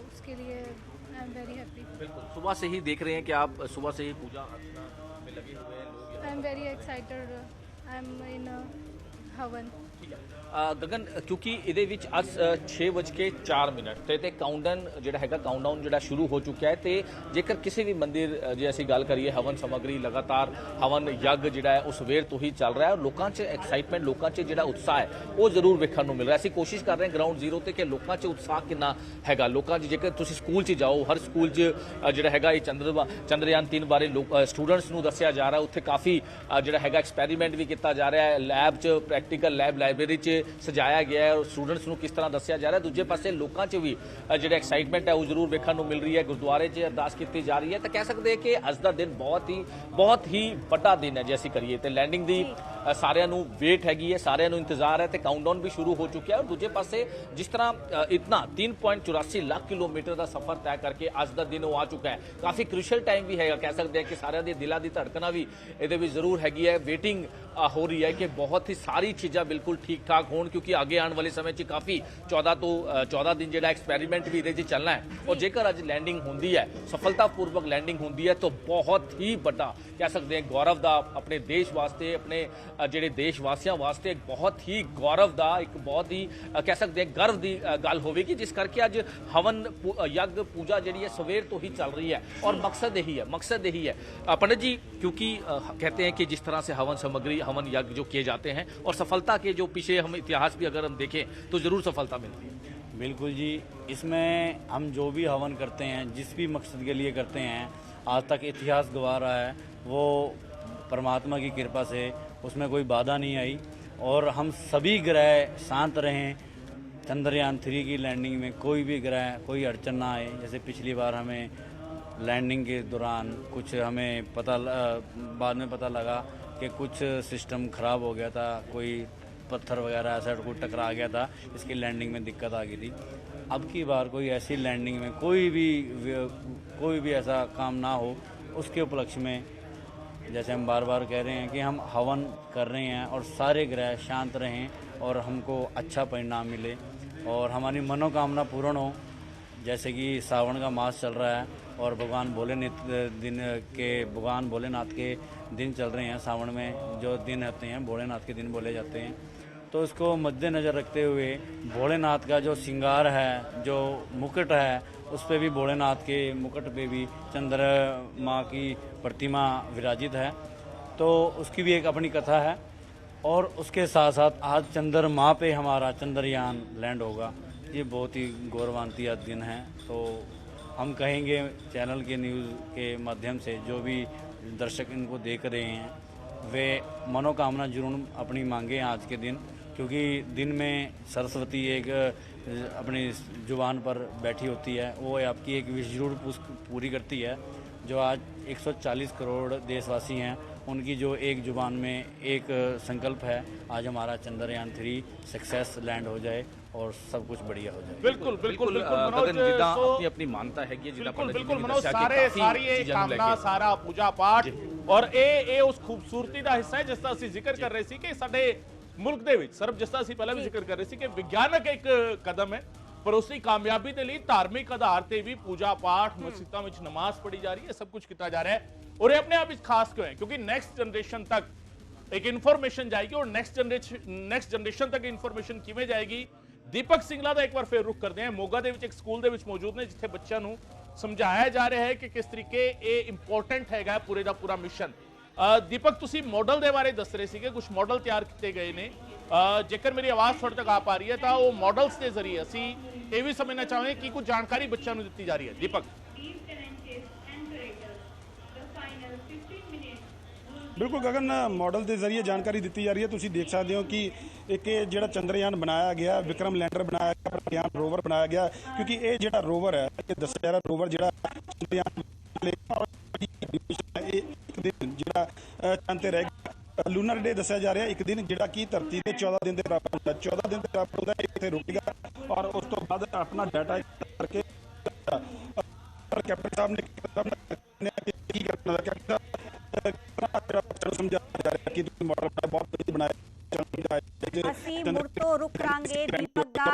उसके लिए आई एम वेरी हैप्पी। बिल्कुल सुबह से ही देख रहे हैं कि आप सुबह से ही पूजा अर्चना में लगे हुए हैं लोग। I am very excited, I am in havan. Gagan क्योंकि ਇਹਦੇ ਵਿੱਚ ਅੱਜ 6:04 ਤੇ ਕਾਊਂਟਡਾਊਨ ਜਿਹੜਾ ਹੈਗਾ ਕਾਊਂਟਡਾਊਨ ਜਿਹੜਾ ਸ਼ੁਰੂ ਹੋ ਚੁੱਕਿਆ ਹੈ। ਤੇ ਜੇਕਰ ਕਿਸੇ ਵੀ ਮੰਦਿਰ ਜੇ ਅਸੀਂ ਗੱਲ ਕਰੀਏ ਹਵਨ ਸਮੱਗਰੀ ਲਗਾਤਾਰ ਹਵਨ ਯੱਗ ਜਿਹੜਾ ਹੈ ਉਹ ਸਵੇਰ ਤੋਂ ਹੀ ਚੱਲ ਰਿਹਾ ਹੈ। ਲੋਕਾਂ 'ਚ ਐਕਸਾਈਟਮੈਂਟ, ਲੋਕਾਂ 'ਚ ਜਿਹੜਾ ਉਤਸ਼ਾਹ ਹੈ ਉਹ ਜ਼ਰੂਰ ਵੇਖਣ ਨੂੰ ਮਿਲ ਰਿਹਾ। ਅਸੀਂ ਕੋਸ਼ਿਸ਼ ਕਰ ਰਹੇ ਹਾਂ ਗਰਾਊਂਡ ਜ਼ੀਰੋ ਤੇ ਕਿ ਲੋਕਾਂ 'ਚ ਉਤਸ਼ਾਹ ਕਿੰਨਾ ਹੈਗਾ। ਲੋਕਾਂ 'ਚ ਜੇਕਰ ਤੁਸੀਂ ਸਕੂਲ 'ਚ ਜਾਓ, ਹਰ ਸਕੂਲ 'ਚ ਜਿਹੜਾ ਹੈਗਾ ਇਹ ਚੰਦਰਯਾਨ 3 ਬਾਰੇ ਸਟੂਡੈਂਟਸ ਨੂੰ ਦੱਸਿਆ ਜਾ ਰਿਹਾ। ਉੱਥੇ ਕਾਫੀ ਜਿਹੜਾ ਹੈਗਾ ਐਕਸਪੈਰੀਮੈਂਟ ਵੀ ਕੀਤਾ ਜਾ ਰਿਹਾ ਹੈ। ਲੈਬ 'ਚ ਪ੍ਰੈਕਟੀਕਲ ਲੈਬ ਲਾਇਬ੍ਰੇਰੀ 'ਚ ਸਜਾਇਆ ਗਿਆ ਹੈ और स्टूडेंट्स ਨੂੰ ਕਿਸ ਤਰ੍ਹਾਂ ਦੱਸਿਆ ਜਾ ਰਿਹਾ। ਦੂਜੇ ਪਾਸੇ ਲੋਕਾਂ 'ਚ ਵੀ ਜਿਹੜਾ ਐਕਸਾਈਟਮੈਂਟ ਹੈ ਉਹ ਜ਼ਰੂਰ ਵੇਖਣ ਨੂੰ ਮਿਲ ਰਹੀ ਹੈ। ਗੁਰਦੁਆਰੇ 'ਚ ਅਰਦਾਸ ਕੀਤੀ ਜਾ ਰਹੀ ਹੈ। ਤਾਂ ਕਹਿ ਸਕਦੇ ਹਾਂ ਕਿ ਅੱਜ ਦਾ ਦਿਨ ਬਹੁਤ ਹੀ ਵੱਡਾ ਦਿਨ ਹੈ ਜੇ ਅਸੀਂ ਕਰੀਏ ਤੇ ਲੈਂਡਿੰਗ ਦੀ ਸਾਰਿਆਂ ਨੂੰ ਵੇਟ ਹੈਗੀ ਹੈ, ਸਾਰਿਆਂ ਨੂੰ ਇੰਤਜ਼ਾਰ ਹੈ ਤੇ ਕਾਊਂਟਡਾਊਨ ਵੀ ਸ਼ੁਰੂ ਹੋ ਚੁੱਕਿਆ ਹੈ। ਔਰ ਦੂਜੇ ਪਾਸੇ ਜਿਸ ਤਰ੍ਹਾਂ ਇਤਨਾ 3.84 ਲੱਖ ਕਿਲੋਮੀਟਰ ਦਾ ਸਫ਼ਰ ਤੈਅ ਕਰਕੇ ਅੱਜ ਦਾ ਦਿਨ ਉਹ ਆ ਚੁੱਕਾ ਹੈ। ਕਾਫੀ ਕ੍ਰੂਸ਼ਲ ਟਾਈਮ ਵੀ ਹੈਗਾ, ਕਹਿ ਸਕਦੇ ਹਾਂ ਕਿ ਸਾਰਿਆਂ ਦੇ ਦਿਲਾਂ ਦੀ ਧੜਕਣਾ ਵੀ ਇਹਦੇ ਵਿੱਚ ਜ਼ਰੂਰ ਹੈਗੀ ਹੈ। ਵੇਟਿੰਗ हो रही है कि बहुत ही सारी चीज़ां बिल्कुल ठीक ठाक होण, क्योंकि आगे आने वाले समय च काफ़ी 14 दिन जो एक्सपैरीमेंट भी ये चलना है। और जेकर अज लैंडिंग होंदी है, सफलतापूर्वक लैंडिंग होंदी है, तो बहुत ही बड़ा कह सकते हैं गौरव दा अपने देश वास्ते, अपने ਜਿਹੜੇ देशवासियों वास्ते एक बहुत ही गौरव दा, एक बहुत ही कह सकते हैं गर्व की गल होगी, जिस करके अज हवन यज्ञ पूजा जी है सवेर तो ही चल रही है। और मकसद यही है पंडित जी, क्योंकि कहते हैं कि जिस तरह से हवन सामग्री, हवन यज्ञ जो किए जाते हैं और सफलता के जो पीछे हम इतिहास भी अगर हम देखें तो ज़रूर सफलता मिलती है। बिल्कुल जी, इसमें हम जो भी हवन करते हैं, जिस भी मकसद के लिए करते हैं, आज तक इतिहास गवा रहा है, वो परमात्मा की कृपा से उसमें कोई बाधा नहीं आई और हम सभी ग्रह शांत रहें। चंद्रयान 3 की लैंडिंग में कोई भी ग्रह, कोई अड़चन ना आए। जैसे पिछली बार हमें लैंडिंग के दौरान कुछ हमें बाद में पता लगा कि कुछ सिस्टम ख़राब हो गया था, कोई पत्थर वगैरह ऐसा कोई टकरा गया था, इसकी लैंडिंग में दिक्कत आ गई थी। अब की बार कोई ऐसी लैंडिंग में कोई भी ऐसा काम ना हो, उसके उपलक्ष्य में जैसे हम बार बार कह रहे हैं कि हम हवन कर रहे हैं और सारे ग्रह शांत रहें और हमको अच्छा परिणाम मिले और हमारी मनोकामना पूर्ण हो। जैसे कि सावन का मास चल रहा है और भगवान भोलेनाथ के दिन चल रहे हैं। सावन में जो दिन होते हैं भोलेनाथ के दिन बोले जाते हैं, तो इसको मद्देनज़र रखते हुए भोलेनाथ का जो श्रृंगार है, जो मुकुट है, उस पे भी भोलेनाथ के मुकुट पे भी चंद्रमा की प्रतिमा विराजित है, तो उसकी भी एक अपनी कथा है। और उसके साथ साथ आज चंद्रमा पे हमारा चंद्रयान लैंड होगा, ये बहुत ही गौरवान्वित दिन है। तो हम कहेंगे चैनल के न्यूज़ के माध्यम से जो भी दर्शक इनको देख रहे हैं, वे मनोकामना जरूर अपनी मांगें आज के दिन, क्योंकि दिन में सरस्वती एक अपनी जुबान पर बैठी होती है, वो आपकी एक विश जरूर पूरी करती है। जो आज 140 करोड़ देशवासी हैं, उनकी जो एक जुबान में एक संकल्प है, आज हमारा चंद्रयान 3 सक्सेस लैंड हो जाए और सब कुछ बढ़िया हो जाए। बिल्कुल बिल्कुल गगन जिदा अपनी अपनी मानता है कि बिल्कुल मनोज, सारी कामना, सारा पूजा पाठ और ਇਹ ਉਸ ਖੂਬਸੂਰਤੀ ਦਾ ਹਿੱਸਾ ਹੈ ਜਿਸ ਦਾ ਅਸੀਂ ਜ਼ਿਕਰ ਕਰ ਰਹੇ ਸੀ ਕਿ ਸਾਡੇ ਮੁਲਕ ਦੇ ਵਿੱਚ ਸਿਰਫ ਜਿਸ ਦਾ ਅਸੀਂ ਪਹਿਲਾਂ ਵੀ ਜ਼ਿਕਰ ਕਰ ਰਹੇ ਸੀ ਕਿ ਵਿਗਿਆਨਕ ਇੱਕ ਕਦਮ ਹੈ, ਪਰ ਉਸ ਦੀ ਕਾਮਯਾਬੀ ਦੇ ਲਈ ਧਾਰਮਿਕ ਆਧਾਰ ਤੇ ਵੀ ਪੂਜਾ ਪਾਠ, ਮਸਜਿਦਾਂ ਵਿੱਚ ਨਮਾਜ਼ ਪੜ੍ਹੀ ਜਾ ਰਹੀ ਹੈ, ਸਭ ਕੁਝ ਕੀਤਾ ਜਾ ਰਿਹਾ ਹੈ। और ये अपने आप इस खास क्यों है? क्योंकि नेक्स्ट जनरेशन तक एक इन्फॉर्मेशन जाएगी और नेक्स्ट जनरेशन तक इन्फॉर्मेशन किवें जाएगी। दीपक सिंगला ਦਾ ਇੱਕ ਵਾਰ ਫੇਰ ਰੁਕ ਕਰਦੇ ਹਾਂ। ਮੋਗਾ ਦੇ ਵਿੱਚ ਇੱਕ ਸਕੂਲ ਦੇ ਵਿੱਚ ਮੌਜੂਦ ਨੇ ਜਿੱਥੇ ਬੱਚਿਆਂ ਨੂੰ ਸਮਝਾਇਆ ਜਾ ਰਿਹਾ ਹੈ ਕਿ ਕਿਸ ਤਰੀਕੇ ਇਹ ਇੰਪੋਰਟੈਂਟ ਹੈਗਾ ਪੂਰੇ ਦਾ ਪੂਰਾ ਮਿਸ਼ਨ। दीपक ਤੁਸੀਂ ਮਾਡਲ ਦੇ ਬਾਰੇ ਦੱਸ ਰਹੇ ਸੀਗੇ, ਕੁਝ ਮਾਡਲ ਤਿਆਰ ਕੀਤੇ ਗਏ ਨੇ। ਜੇਕਰ ਮੇਰੀ ਆਵਾਜ਼ ਤੁਹਾਡੇ ਤੱਕ ਆ ਪਾ ਰਹੀ ਹੈ ਤਾਂ ਉਹ ਮਾਡਲਸ ਦੇ ਜ਼ਰੀਏ ਅਸੀਂ ਇਹ ਵੀ ਸਮਝਣਾ ਚਾਹਾਂਗੇ ਕਿ ਕੁਝ ਜਾਣਕਾਰੀ ਬੱਚਿਆਂ ਨੂੰ ਦਿੱਤੀ ਜਾ ਰਹੀ ਹੈ। दीपक बिल्कुल गगन, मॉडल के जरिए जानकारी दी जा रही है। तुम देख सकते हो कि एक जो चंद्रयान बनाया गया, विक्रम लैंडर बनाया गया, प्रज्ञान रोवर बनाया गया, क्योंकि ये जो रोवर है, ये दस जा रहा रोवर जो चंद्रयान एक दिन जो चंद ते रह गया। लूनर डे दसिया जा रहा है एक दिन जोड़ा कि धरती के 14 दिन के बराबर होता है, 14 दिन के बराबर होता है, इतने रुकेगा और उस तो बाद अपना डाटा करके कैप्टन साहब ने की करना कैप्टन ਅਸੀਂ ਮੁੜ ਤੋਂ ਰੁਕ ਕਰਾਂਗੇ ਦੀਪਕ ਦਾ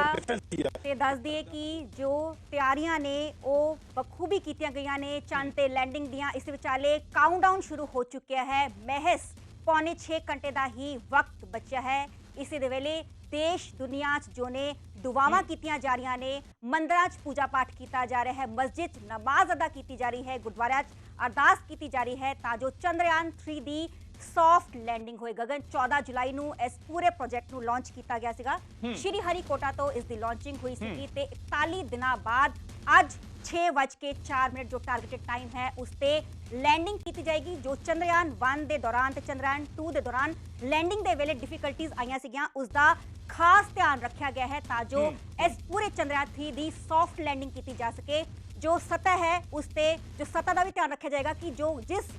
ਤੇ ਦੱਸ ਦਈਏ ਕਿ ਜੋ ਤਿਆਰੀਆਂ ਨੇ ਉਹ ਬਖੂਬੀ ਕੀਤੀਆਂ ਗਈਆਂ ਨੇ। ਚੰਦ ਤੇ ਲੈਂਡਿੰਗ ਦੀਆਂ ਇਸ ਵਿਚਾਲੇ ਕਾਊਂਟਡਾਊਨ ਸ਼ੁਰੂ ਹੋ ਚੁੱਕਿਆ ਹੈ। ਮਹਿਜ਼ ਪੌਣੇ 6 ਘੰਟੇ ਦਾ ਹੀ ਵਕਤ ਬਚਿਆ ਹੈ। ਇਸੇ ਦੇ ਵੇਲੇ देश दुनिया जो ने दुआवां कीतियां जा रही ने, मंदिरां च पूजा पाठ किया जा रहा है, मस्जिद नमाज अदा की जा रही है, गुरुद्वारा अरदास की जा रही है ताजो चंद्रयान 3 दी सॉफ्ट लैंडिंग होए। गगन 14 जुलाई नू इस पूरे प्रोजेक्ट नू लॉन्च किया गया सीगा, श्री हरिकोटा तो इस दी लॉन्चिंग हुई सी ते 41 दिनों बाद अज 6:04 जो टारगेटेड टाइम है उस ते लैंडिंग की जाएगी। जो चंद्रयान 1 के दौरान ते चंद्रयान 2 के दौरान लैंडिंग के वेले डिफिकल्टीज आईयां सीगियां, उसका खास ध्यान रखा गया है ताजो इस पूरे चंद्रयान 3 की सॉफ्ट लैंडिंग की जा सके। जो सतह है उसते जो सतह का भी ध्यान रखा जाएगा कि जो जिस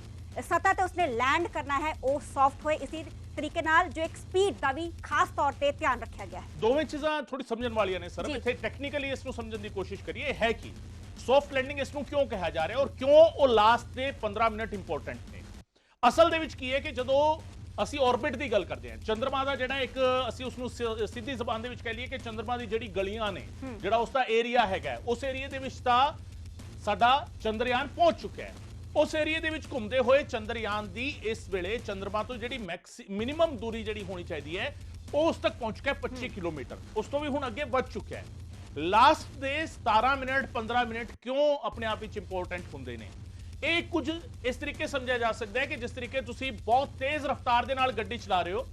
सतह ते उसने लैंड करना है वो सॉफ्ट होए। इसी तरीके नाल जो एक स्पीड का भी खास तौर पे ध्यान रखा गया है। दोवें चीज़ां थोड़ी समझण वालियां ने सर, इत्थे टेक्निकली इसनूं समझण दी कोशिश करिए है कि सॉफ्ट लैंडिंग इसनूं क्यों कहा जा रहा है और क्यों वो लास्ट दे 15 मिनट इंपॉर्टेंट ने। असल दे विच की है कि जदों ਅਸੀਂ ਆਰਬਿਟ ਦੀ ਗੱਲ ਕਰਦੇ ਹਾਂ। ਚੰਦਰਮਾ ਦਾ ਜਿਹੜਾ ਇੱਕ ਅਸੀਂ ਉਸ ਨੂੰ ਸਿੱਧੀ ਜ਼ਬਾਨ ਦੇ ਵਿੱਚ ਕਹਿ ਲਈਏ ਕਿ ਚੰਦਰਮਾ ਦੀ ਜਿਹੜੀ ਗਲੀਆਂ ਨੇ, ਜਿਹੜਾ ਉਸ ਦਾ ਏਰੀਆ ਹੈਗਾ, ਉਸ ਏਰੀਆ ਦੇ ਵਿੱਚ ਤਾਂ ਸਾਡਾ ਚੰਦਰਯਾਨ ਪਹੁੰਚ ਚੁੱਕਿਆ ਹੈ। ਉਸ ਏਰੀਆ ਦੇ ਵਿੱਚ ਘੁੰਮਦੇ ਹੋਏ ਚੰਦਰਯਾਨ ਦੀ ਇਸ ਵੇਲੇ ਚੰਦਰਮਾ ਤੋਂ ਜਿਹੜੀ ਮਿਨੀਮਮ ਦੂਰੀ ਜਿਹੜੀ ਹੋਣੀ ਚਾਹੀਦੀ ਹੈ ਉਹ ਉਸ ਤੱਕ ਪਹੁੰਚ ਚੁੱਕਿਆ 25 ਕਿਲੋਮੀਟਰ। ਉਸ ਤੋਂ ਵੀ ਹੁਣ ਅੱਗੇ ਵੱਧ ਚੁੱਕਿਆ ਹੈ। ਲਾਸਟ ਦੇ 17 ਮਿੰਟ 15 ਮਿੰਟ ਕਿਉਂ ਆਪਣੇ ਆਪ ਵਿੱਚ ਇੰਪੋਰਟੈਂਟ ਹੁੰਦੇ ਨੇ? ਇਹ ਕੁਝ ਇਸ ਤਰੀਕੇ ਸਮਝਿਆ ਜਾ ਸਕਦਾ ਹੈ ਕਿ ਜਿਸ ਤਰੀਕੇ ਤੁਸੀਂ ਬਹੁਤ ਤੇਜ਼ ਰਫ਼ਤਾਰ ਦੇ ਨਾਲ ਗੱਡੀ ਚਲਾ ਰਹੇ ਹੋ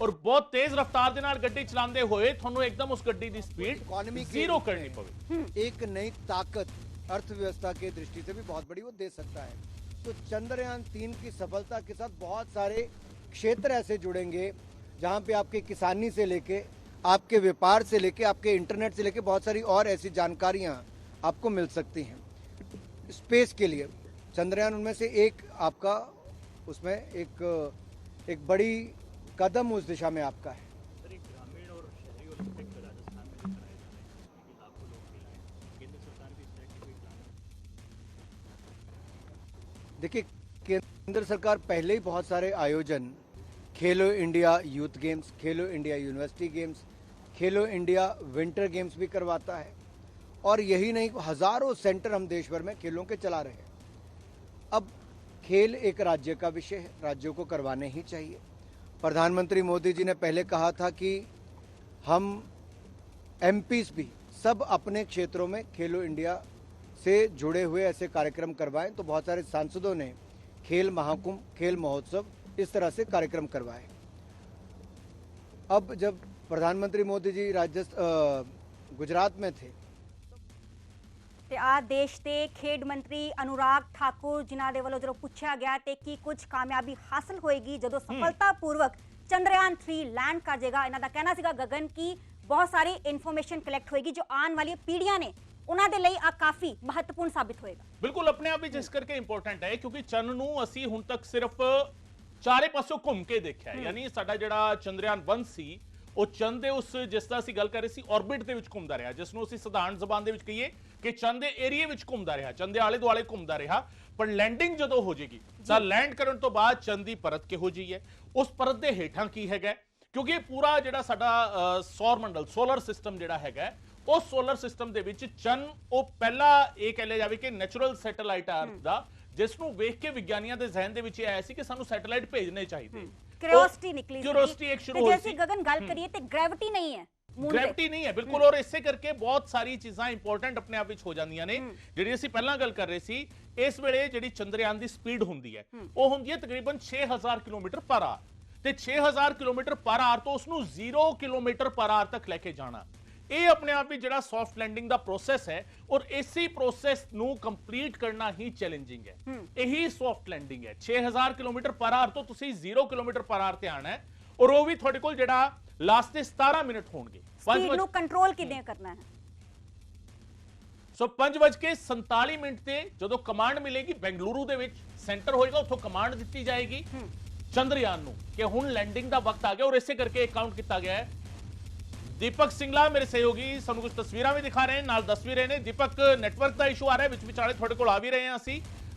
ਔਰ ਬਹੁਤ ਤੇਜ਼ ਰਫ਼ਤਾਰ ਦੇ ਨਾਲ ਗੱਡੀ ਚਲਾਉਂਦੇ ਹੋਏ ਤੁਹਾਨੂੰ ਇੱਕਦਮ ਉਸ ਗੱਡੀ ਦੀ स्पीड इकोनॉमी ਜ਼ੀरो करनी पवे। एक नई ताकत अर्थव्यवस्था की दृष्टि से भी बहुत बड़ी वो दे सकता है। तो चंद्रयान 3 की सफलता के साथ बहुत सारे क्षेत्र ऐसे जुड़ेंगे जहां पे आपके किसानी से लेके आपके व्यापार से लेके आपके इंटरनेट से लेके बहुत सारी और ऐसी जानकारियां आपको मिल सकती हैं। स्पेस के लिए चंद्रयान उनमें से एक आपका उसमें एक बड़ी कदम उस दिशा में आपका है। देखिए, केंद्र सरकार पहले ही बहुत सारे आयोजन, खेलो इंडिया यूथ गेम्स, खेलो इंडिया यूनिवर्सिटी गेम्स, खेलो इंडिया विंटर गेम्स भी करवाता है और यही नहीं, हजारों सेंटर हम देश भर में खेलों के चला रहे हैं। अब खेल एक राज्य का विषय है, राज्यों को करवाने ही चाहिए। प्रधानमंत्री मोदी जी ने पहले कहा था कि हम एमपीज भी सब अपने क्षेत्रों में खेलो इंडिया से जुड़े हुए ऐसे कार्यक्रम करवाएं। तो बहुत सारे सांसदों ने खेल महाकुंभ, खेल महोत्सव इस तरह से कार्यक्रम करवाए। अब जब प्रधानमंत्री मोदी जी गुजरात में थे ਤੇ ਆ ਦੇਸ਼ ਦੇ ਖੇਡ ਮੰਤਰੀ ਅਨੁਰਾਗ ਠਾਕੁਰ ਜਿਨ੍ਹਾਂ ਦੇ ਵੱਲੋਂ ਜਦੋਂ ਪੁੱਛਿਆ ਗਿਆ ਤੇ ਕੀ ਕੁਝ ਕਾਮਯਾਬੀ ਹਾਸਲ ਹੋਏਗੀ ਜਦੋਂ ਸਫਲਤਾਪੂਰਵਕ ਚੰਦਰਯਾਨ 3 ਲੈਂਡ ਕਰ ਜਾਏਗਾ। ਇਹਨਾਂ ਦਾ ਕਹਿਣਾ ਸੀਗਾ ਗगन ਕਿ ਬਹੁਤ ਸਾਰੀ ਇਨਫੋਰਮੇਸ਼ਨ ਕਲੈਕਟ ਹੋਏਗੀ ਜੋ ਆਉਣ ਵਾਲੀਆਂ ਪੀੜ੍ਹੀਆਂ ਨੇ ਉਹਨਾਂ ਦੇ ਲਈ ਆ ਕਾਫੀ ਮਹੱਤਵਪੂਰਨ ਸਾਬਿਤ ਹੋਏਗਾ। ਬਿਲਕੁਲ ਆਪਣੇ ਆਪ ਵਿੱਚ ਇਸ ਕਰਕੇ ਇੰਪੋਰਟੈਂਟ ਹੈ ਕਿਉਂਕਿ ਚੰਨ ਨੂੰ ਅਸੀਂ ਹੁਣ ਤੱਕ ਸਿਰਫ ਚਾਰੇ ਪਾਸੋਂ ਘੁੰਮ ਕੇ ਦੇਖਿਆ ਹੈ। ਯਾਨੀ ਸਾਡਾ ਜਿਹੜਾ ਚੰਦਰਯਾਨ 1 ਸੀ ਉਹ ਚੰਦ ਦੇ ਉਸ ਜਿਸ ਦਾ ਅਸੀਂ ਗੱਲ ਕਰ ਰਹੇ ਸੀ ਆਰਬਿਟ ਦੇ ਵਿੱਚ ਘੁੰਮਦਾ ਰਿਹਾ, ਜਿਸ ਨੂੰ ਅਸੀਂ ਸਧਾਰਨ ਜ਼ਬਾਨ ਦੇ ਵਿੱਚ ਕਹੀਏ ਕਿ ਚੰਦ ਦੇ ਏਰੀਏ ਵਿੱਚ ਘੁੰਮਦਾ ਰਿਹਾ, ਚੰਦ ਦੇ ਆਲੇ ਦੁਆਲੇ ਘੁੰਮਦਾ ਰਿਹਾ। ਪਰ ਲੈਂਡਿੰਗ ਜਦੋਂ ਹੋ ਜਾਏਗੀ ਤਾਂ ਲੈਂਡ ਕਰਨ ਤੋਂ ਬਾਅਦ ਚੰਦ ਦੀ ਪਰਤ ਕਿਹੋ ਜਿਹੀ ਹੈ, ਉਸ ਪਰਤ ਦੇ ਹੇਠਾਂ ਕੀ ਹੈਗਾ, ਕਿਉਂਕਿ ਇਹ ਪੂਰਾ ਜਿਹੜਾ ਸਾਡਾ ਸੌਰ ਮੰਡਲ ਸੋਲਰ ਸਿਸਟਮ ਜਿਹੜਾ ਹੈਗਾ ਉਸ ਸੋਲਰ ਸਿਸਟਮ ਦੇ ਵਿੱਚ ਚੰਨ ਉਹ ਪਹਿਲਾ ਇਹ ਕਹਿ ਲਿਆ ਜਾਵੇ ਕਿ ਨੈਚੁਰਲ ਸੈਟੇਲਾਈਟ ਹੈ ਅਰਥ ਦਾ, ਜਿਸ ਨੂੰ ਵੇਖ ਕੇ ਵਿਗਿਆਨੀਆਂ ਦੇ ਜ਼ਿਹਨ ਦੇ ਵਿੱਚ ਇਹ ਆਇਆ ਸੀ ਕਿ ਸਾਨੂੰ ਸੈਟੇਲਾਈਟ ਭੇਜਣੇ ਚਾਹੀਦੇ। क्यूरियोसिटी निकली क्यूरियोसिटी एक शुरू ਤੇ हुई जैसे थी। गगन ਗੱਲ ਕਰੀਏ ਤੇ ਗ੍ਰੈਵਿਟੀ ਨਹੀਂ ਹੈ ਗ੍ਰੈਵਿਟੀ ਨਹੀਂ ਹੈ ਬਿਲਕੁਲ ਔਰ ਇਸੇ ਕਰਕੇ ਬਹੁਤ ਸਾਰੀ ਚੀਜ਼ਾਂ ਇੰਪੋਰਟੈਂਟ ਆਪਣੇ ਆਪ ਵਿੱਚ ਹੋ ਜਾਂਦੀਆਂ ਨੇ। ਜਿਹੜੀ ਅਸੀਂ ਪਹਿਲਾਂ ਗੱਲ ਕਰ ਰਹੇ ਸੀ ਇਸ ਵੇਲੇ ਜਿਹੜੀ ਚੰਦਰਯਾਨ ਦੀ ਸਪੀਡ ਹੁੰਦੀ ਹੈ ਉਹ ਹੁੰਦੀ ਹੈ ਤਕਰੀਬਨ 6000 ਕਿਲੋਮੀਟਰ ਪਰ ਆਰ ਤੇ 6000 ਕਿਲੋਮੀਟਰ ਪਰ ਆਰ ਤੋਂ ਉਸ ਨੂੰ 0 ਕਿਲੋਮੀਟਰ ਪਰ ਆਰ ਤੱਕ ਲੈ ਕੇ ਜਾਣਾ ਇਹ ਆਪਣੇ ਆਪ ਵਿੱਚ ਜਿਹੜਾ ਸੌਫਟ ਲੈਂਡਿੰਗ ਦਾ ਪ੍ਰੋਸੈਸ ਹੈ ਔਰ ਇਸੇ ਪ੍ਰੋਸੈਸ ਨੂੰ ਕੰਪਲੀਟ ਕਰਨਾ ਹੀ ਚੈਲੰਜਿੰਗ ਹੈ। ਇਹੀ ਸੌਫਟ ਲੈਂਡਿੰਗ ਹੈ। 6000 ਕਿਲੋਮੀਟਰ ਪਰ ਆਰ ਤੋਂ ਤੁਸੀਂ 0 ਕਿਲੋਮੀਟਰ ਪਰ ਆਰ ਤੇ ਆਣਾ ਹੈ ਔਰ ਉਹ ਵੀ ਤੁਹਾਡੇ ਕੋਲ ਜਿਹੜਾ ਲਾਸਟ ਦੇ 17 ਮਿੰਟ ਹੋਣਗੇ। ਸਪੀਡ ਨੂੰ ਕੰਟਰੋਲ ਕਿਵੇਂ ਕਰਨਾ ਹੈ? ਸੋ 5:47 ਤੇ ਜਦੋਂ ਕਮਾਂਡ ਮਿਲੇਗੀ ਬੈਂਗਲੁਰੂ ਦੇ ਵਿੱਚ ਸੈਂਟਰ ਹੋਏਗਾ ਉੱਥੋਂ ਕਮਾਂਡ ਦਿੱਤੀ ਜਾਏਗੀ ਚੰਦਰਯਾਨ ਨੂੰ ਕਿ ਹੁਣ ਲੈਂਡਿੰਗ ਦਾ ਵਕਤ ਆ ਗਿਆ ਔਰ ਇਸੇ ਕਰਕੇ ਕਾਊਂਟ ਕੀਤਾ ਗਿਆ ਹੈ। दीपक सिंगला मेरे सहयोगी सानू कुछ तस्वीरां भी दिखा रहे हैं, नाल दस भी रहे हैं। दीपक नेटवर्क का इशू आ रहा है विच विचाले थोड़े कोल आ भी रहे हैं असी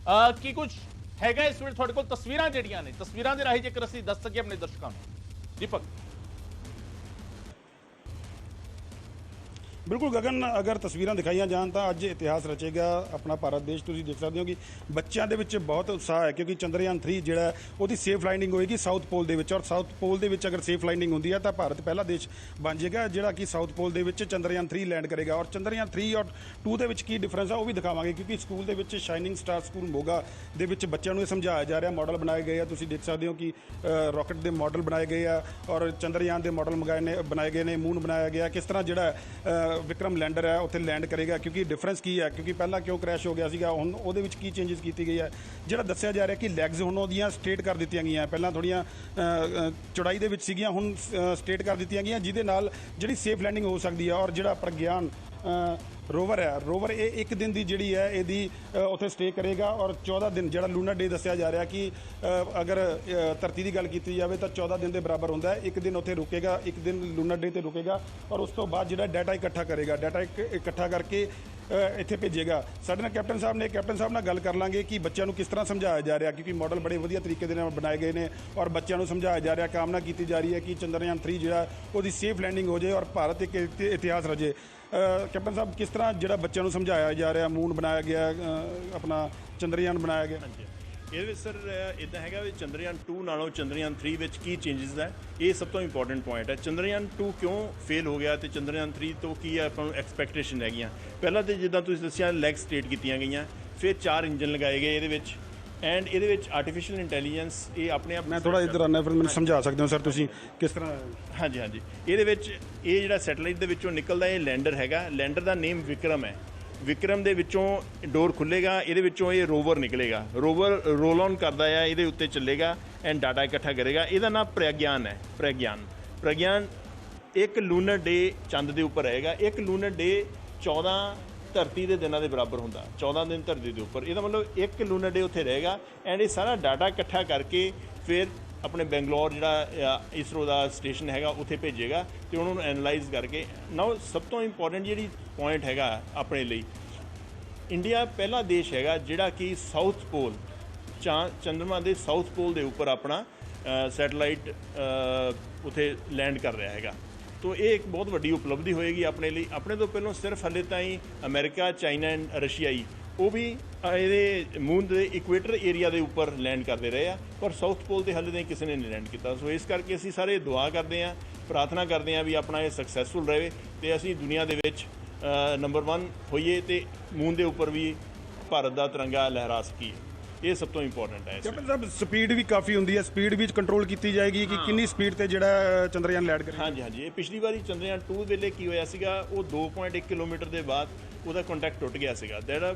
की कुछ हैगा इस वे थोड़े कोल तस्वीरां जड़ियां ने तस्वीरां दे राही जेकर असी दस सके अपने दर्शकों ਨੂੰ। दीपक ਬਿਲਕੁਲ ਗगन ਅਗਰ ਤਸਵੀਰਾਂ ਦਿਖਾਈਆਂ ਜਾਣ ਤਾਂ ਅੱਜ ਇਤਿਹਾਸ ਰਚੇਗਾ ਆਪਣਾ ਭਾਰਤ ਦੇਸ਼। ਤੁਸੀਂ ਦੇਖ ਸਕਦੇ ਹੋ ਕਿ ਬੱਚਿਆਂ ਦੇ ਵਿੱਚ ਬਹੁਤ ਉਤਸ਼ਾਹ ਹੈ ਕਿਉਂਕਿ ਚੰਦਰਯਾਨ 3 ਜਿਹੜਾ ਉਹਦੀ ਸੇਫ ਲੈਂਡਿੰਗ ਹੋਏਗੀ ਸਾਊਥ ਪੋਲ ਦੇ ਵਿੱਚ ਔਰ ਸਾਊਥ ਪੋਲ ਦੇ ਵਿੱਚ ਅਗਰ ਸੇਫ ਲੈਂਡਿੰਗ ਹੁੰਦੀ ਹੈ ਤਾਂ ਭਾਰਤ ਪਹਿਲਾ ਦੇਸ਼ ਬਣ ਜਾਏਗਾ ਜਿਹੜਾ ਕਿ ਸਾਊਥ ਪੋਲ ਦੇ ਵਿੱਚ ਚੰਦਰਯਾਨ 3 ਲੈਂਡ ਕਰੇਗਾ। ਔਰ ਚੰਦਰਯਾਨ 3 ਔਰ 2 ਦੇ ਵਿੱਚ ਕੀ ਡਿਫਰੈਂਸ ਆ ਉਹ ਵੀ ਦਿਖਾਵਾਂਗੇ ਕਿਉਂਕਿ ਸਕੂਲ ਦੇ ਵਿੱਚ ਸ਼ਾਈਨਿੰਗ ਸਟਾਰ ਸਕੂਲ ਮੋਗਾ ਦੇ ਵਿੱਚ ਬੱਚਿਆਂ ਨੂੰ ਇਹ ਸਮਝਾਇਆ ਜਾ ਰਿਹਾ, ਮਾਡਲ ਬਣਾਏ ਗਏ ਆ। ਤੁਸੀਂ ਦੇਖ ਸਕਦੇ ਹੋ ਕਿ ਰਾਕਟ ਦੇ ਮਾਡਲ ਬਣਾਏ ਗਏ ਆ ਔਰ ਚੰਦਰਯਾਨ ਦੇ ਮਾਡਲ ਬਣਾਏ ਗਏ ਨੇ, ਮੂਨ ਬਣਾਇਆ ਗਿਆ, ਕਿਸ ਤਰ੍ਹਾਂ ਜਿਹੜਾ ਵਿਕਰਮ ਲੈਂਡਰ ਹੈ ਉੱਥੇ ਲੈਂਡ ਕਰੇਗਾ। ਕਿਉਂਕਿ ਡਿਫਰੈਂਸ ਕੀ ਹੈ ਕਿਉਂਕਿ ਪਹਿਲਾਂ ਕਿਉਂ ਕ੍ਰੈਸ਼ ਹੋ ਗਿਆ ਸੀਗਾ, ਹੁਣ ਉਹਦੇ ਵਿੱਚ ਕੀ ਚੇਂਜਸ ਕੀਤੀ ਗਈ ਹੈ। ਜਿਹੜਾ ਦੱਸਿਆ ਜਾ ਰਿਹਾ ਕਿ ਲੈਗਸ ਹੁਣ ਉਹਦੀਆਂ ਸਟ੍ਰੇਟ ਕਰ ਦਿੱਤੀਆਂ ਗਈਆਂ, ਪਹਿਲਾਂ ਥੋੜੀਆਂ ਚੌੜਾਈ ਦੇ ਵਿੱਚ ਸੀਗੀਆਂ ਹੁਣ ਸਟ੍ਰੇਟ ਕਰ ਦਿੱਤੀਆਂ ਗਈਆਂ ਜਿਹਦੇ ਨਾਲ ਜਿਹੜੀ ਸੇਫ ਲੈਂਡਿੰਗ ਹੋ ਸਕਦੀ ਹੈ। ਔਰ ਜਿਹੜਾ ਪ੍ਰਗਿਆਨ ਰੋਵਰ ਹੈ, ਰੋਵਰ ਇਹ ਇੱਕ ਦਿਨ ਦੀ ਜਿਹੜੀ ਹੈ ਇਹਦੀ ਉੱਥੇ ਸਟੇ ਕਰੇਗਾ ਔਰ 14 ਦਿਨ ਜਿਹੜਾ ਲੂਨਰ ਡੇ ਦੱਸਿਆ ਜਾ ਰਿਹਾ ਕਿ ਅਗਰ ਧਰਤੀ ਦੀ ਗੱਲ ਕੀਤੀ ਜਾਵੇ ਤਾਂ 14 ਦਿਨ ਦੇ ਬਰਾਬਰ ਹੁੰਦਾ ਹੈ। ਇੱਕ ਦਿਨ ਉੱਥੇ ਰੁਕੇਗਾ, ਇੱਕ ਦਿਨ ਲੂਨਰ ਡੇ ਤੇ ਰੁਕੇਗਾ ਔਰ ਉਸ ਤੋਂ ਬਾਅਦ ਜਿਹੜਾ ਡਾਟਾ ਇਕੱਠਾ ਕਰੇਗਾ, ਡਾਟਾ ਇਕੱਠਾ ਕਰਕੇ ਇੱਥੇ ਭੇਜੇਗਾ। ਸਾਡੇ ਨਾਲ ਕੈਪਟਨ ਸਾਹਿਬ ਨਾਲ ਗੱਲ ਕਰ ਲਾਂਗੇ ਕਿ ਬੱਚਿਆਂ ਨੂੰ ਕਿਸ ਤਰ੍ਹਾਂ ਸਮਝਾਇਆ ਜਾ ਰਿਹਾ, ਕਿਉਂਕਿ ਮਾਡਲ ਬੜੇ ਵਧੀਆ ਤਰੀਕੇ ਦੇ ਨਾਲ ਬਣਾਏ ਗਏ ਨੇ ਔਰ ਬੱਚਿਆਂ ਨੂੰ ਸਮਝਾਇਆ ਜਾ ਰਿਹਾ, ਕਾਮਨਾ ਕੀਤੀ ਜਾ ਰਹੀ ਹੈ ਕਿ ਚੰਦਰਯਾਨ 3 ਜਿਹੜਾ ਉਹਦੀ ਸੇਫ ਲੈਂਡਿੰਗ ਹੋ ਜਾਏ ਔਰ ਭਾਰਤ ਇੱਕ ਇਤਿਹਾਸ ਰਚੇ। ਕੈਪਟਨ ਸਾਹਿਬ, ਕਿਸ ਤਰ੍ਹਾਂ ਜਿਹੜਾ ਬੱਚਿਆਂ ਨੂੰ ਸਮਝਾਇਆ ਜਾ ਰਿਹਾ, ਮੂਨ ਬਣਾਇਆ ਗਿਆ, ਆਪਣਾ ਚੰਦਰਯਾਨ ਬਣਾਇਆ ਗਿਆ? ਇਹਦੇ ਵਿੱਚ ਸਰ ਇੱਦਾਂ ਹੈਗਾ ਵੀ ਚੰਦਰਯਾਨ 2 ਨਾਲੋਂ ਚੰਦਰਯਾਨ 3 ਵਿੱਚ ਕੀ ਚੇਂਜਸ ਹੈ, ਇਹ ਸਭ ਤੋਂ ਇੰਪੋਰਟੈਂਟ ਪੁਆਇੰਟ ਹੈ। ਚੰਦਰਯਾਨ 2 ਕਿਉਂ ਫੇਲ ਹੋ ਗਿਆ ਤੇ ਚੰਦਰਯਾਨ 3 ਤੋਂ ਕੀ ਆਪਾਂ ਨੂੰ ਐਕਸਪੈਕਟੇਸ਼ਨ ਹੈਗੀਆਂ। ਪਹਿਲਾਂ ਤਾਂ ਜਿੱਦਾਂ ਤੁਸੀਂ ਦੱਸਿਆ ਲੈਗ ਸਟੇਟ ਕੀਤੀਆਂ ਗਈਆਂ, ਫਿਰ 4 ਇੰਜਨ ਲਗਾਏ ਗਏ ਇਹਦੇ ਵਿੱਚ, ਐਂਡ ਇਹਦੇ ਵਿੱਚ ਆਰਟੀਫੀਸ਼ੀਅਲ ਇੰਟੈਲੀਜੈਂਸ ਇਹ ਆਪਣੇ ਆਪ। ਮੈਂ ਥੋੜਾ ਇੱਧਰ ਆਉਣਾ, ਫਿਰ ਮੈਨੂੰ ਸਮਝਾ ਸਕਦੇ ਹੋ ਸਰ ਤੁਸੀਂ ਕਿਸ ਤਰ੍ਹਾਂ? ਹਾਂਜੀ ਇਹਦੇ ਵਿੱਚ ਇਹ ਜਿਹੜਾ ਸੈਟੇਲਾਈਟ ਦੇ ਵਿੱਚੋਂ ਨਿਕਲਦਾ ਇਹ ਲੈਂਡਰ ਹੈਗਾ। ਲੈਂਡਰ ਦਾ ਨੇਮ ਵਿਕਰਮ ਹੈ। ਵਿਕਰਮ ਦੇ ਵਿੱਚੋਂ ਡੋਰ ਖੁੱਲੇਗਾ, ਇਹਦੇ ਵਿੱਚੋਂ ਇਹ ਰੋਵਰ ਨਿਕਲੇਗਾ। ਰੋਵਰ ਰੋਲ ਔਨ ਕਰਦਾ ਆ, ਇਹਦੇ ਉੱਤੇ ਚੱਲੇਗਾ ਐਂਡ ਡਾਟਾ ਇਕੱਠਾ ਕਰੇਗਾ। ਇਹਦਾ ਨਾਮ ਪ੍ਰਗਿਆਨ ਹੈ। ਪ੍ਰਗਿਆਨ ਇੱਕ ਲੂਨਰ ਡੇ ਚੰਦ ਦੇ ਉੱਪਰ ਰਹੇਗਾ। ਇੱਕ ਲੂਨਰ ਡੇ 14 ਧਰਤੀ ਦੇ ਦਿਨਾਂ ਦੇ ਬਰਾਬਰ ਹੁੰਦਾ, 14 ਦਿਨ ਧਰਤੀ ਦੇ ਉੱਪਰ। ਇਹਦਾ ਮਤਲਬ ਇੱਕ ਲੂਨਰ ਡੇ ਉੱਥੇ ਰਹੇਗਾ ਐਂਡ ਇਹ ਸਾਰਾ ਡਾਟਾ ਇਕੱਠਾ ਕਰਕੇ ਫਿਰ ਆਪਣੇ ਬੈਂਗਲੌਰ ਜਿਹੜਾ ਇਸਰੋ ਦਾ ਸਟੇਸ਼ਨ ਹੈਗਾ ਉੱਥੇ ਭੇਜੇਗਾ ਤੇ ਉਹਨਾਂ ਨੂੰ ਐਨਾਲਾਈਜ਼ ਕਰਕੇ। ਨਾਓ ਸਭ ਤੋਂ ਇੰਪੋਰਟੈਂਟ ਜਿਹੜੀ ਪੁਆਇੰਟ ਹੈਗਾ ਆਪਣੇ ਲਈ, ਇੰਡੀਆ ਪਹਿਲਾ ਦੇਸ਼ ਹੈਗਾ ਜਿਹੜਾ ਕਿ ਸਾਊਥ ਪੋਲ ਚੰਦਰਮਾ ਦੇ ਸਾਊਥ ਪੋਲ ਦੇ ਉੱਪਰ ਆਪਣਾ ਸੈਟੇਲਾਈਟ ਉੱਥੇ ਲੈਂਡ ਕਰ ਰਿਹਾ ਹੈਗਾ। ਤੋ ਇਹ ਇੱਕ ਬਹੁਤ ਵੱਡੀ ਉਪਲਬਧੀ ਹੋਏਗੀ ਆਪਣੇ ਲਈ। ਆਪਣੇ ਤੋਂ ਪਹਿਲਾਂ ਸਿਰਫ ਹਲੇ ਤਾਈਂ ਅਮਰੀਕਾ, ਚਾਈਨਾ ਐਂਡ ਰਸ਼ੀਆਈ ਉਹ ਵੀ ਇਹਦੇ ਮੂਨ ਦੇ ਇਕੁਏਟਰ ਏਰੀਆ ਦੇ ਉੱਪਰ ਲੈਂਡ ਕਰਦੇ ਰਹੇ ਆ, ਪਰ ਸਾਊਥ ਪੋਲ ਤੇ ਹਲੇ ਤਾਈਂ ਕਿਸੇ ਨੇ ਨਹੀਂ ਲੈਂਡ ਕੀਤਾ। ਸੋ ਇਸ ਕਰਕੇ ਅਸੀਂ ਸਾਰੇ ਦੁਆ ਕਰਦੇ ਹਾਂ, ਪ੍ਰਾਰਥਨਾ ਕਰਦੇ ਹਾਂ ਵੀ ਆਪਣਾ ਇਹ ਸਕਸੈਸਫੁਲ ਰਹੇ ਤੇ ਅਸੀਂ ਦੁਨੀਆ ਦੇ ਵਿੱਚ ਨੰਬਰ 1 ਹੋਈਏ ਤੇ ਮੂਨ ਦੇ ਉੱਪਰ ਵੀ ਭਾਰਤ ਦਾ ਤਿਰੰਗਾ ਲਹਿਰਾ ਸਕੀਏ। ਇਹ ਸਭ ਤੋਂ ਇੰਪੋਰਟੈਂਟ ਹੈ। ਕੈਪਟਨ ਸਾਹਿਬ, ਸਪੀਡ ਵੀ ਕਾਫੀ ਹੁੰਦੀ ਹੈ, ਸਪੀਡ ਵੀ ਕੰਟਰੋਲ ਕੀਤੀ ਜਾਏਗੀ ਕਿ ਕਿੰਨੀ ਸਪੀਡ ਤੇ ਜਿਹੜਾ ਚੰਦਰਯਾਨ ਲੈਂਡ ਕਰੇ? ਹਾਂਜੀ ਇਹ ਪਿਛਲੀ ਵਾਰੀ ਚੰਦਰਯਾਨ 2 ਵੇਲੇ ਕੀ ਹੋਇਆ ਸੀਗਾ, ਉਹ 2.1 ਕਿਲੋਮੀਟਰ ਦੇ ਬਾਅਦ ਉਹਦਾ ਕੰਟੈਕਟ ਟੁੱਟ ਗਿਆ ਸੀਗਾ। ਜਿਹੜਾ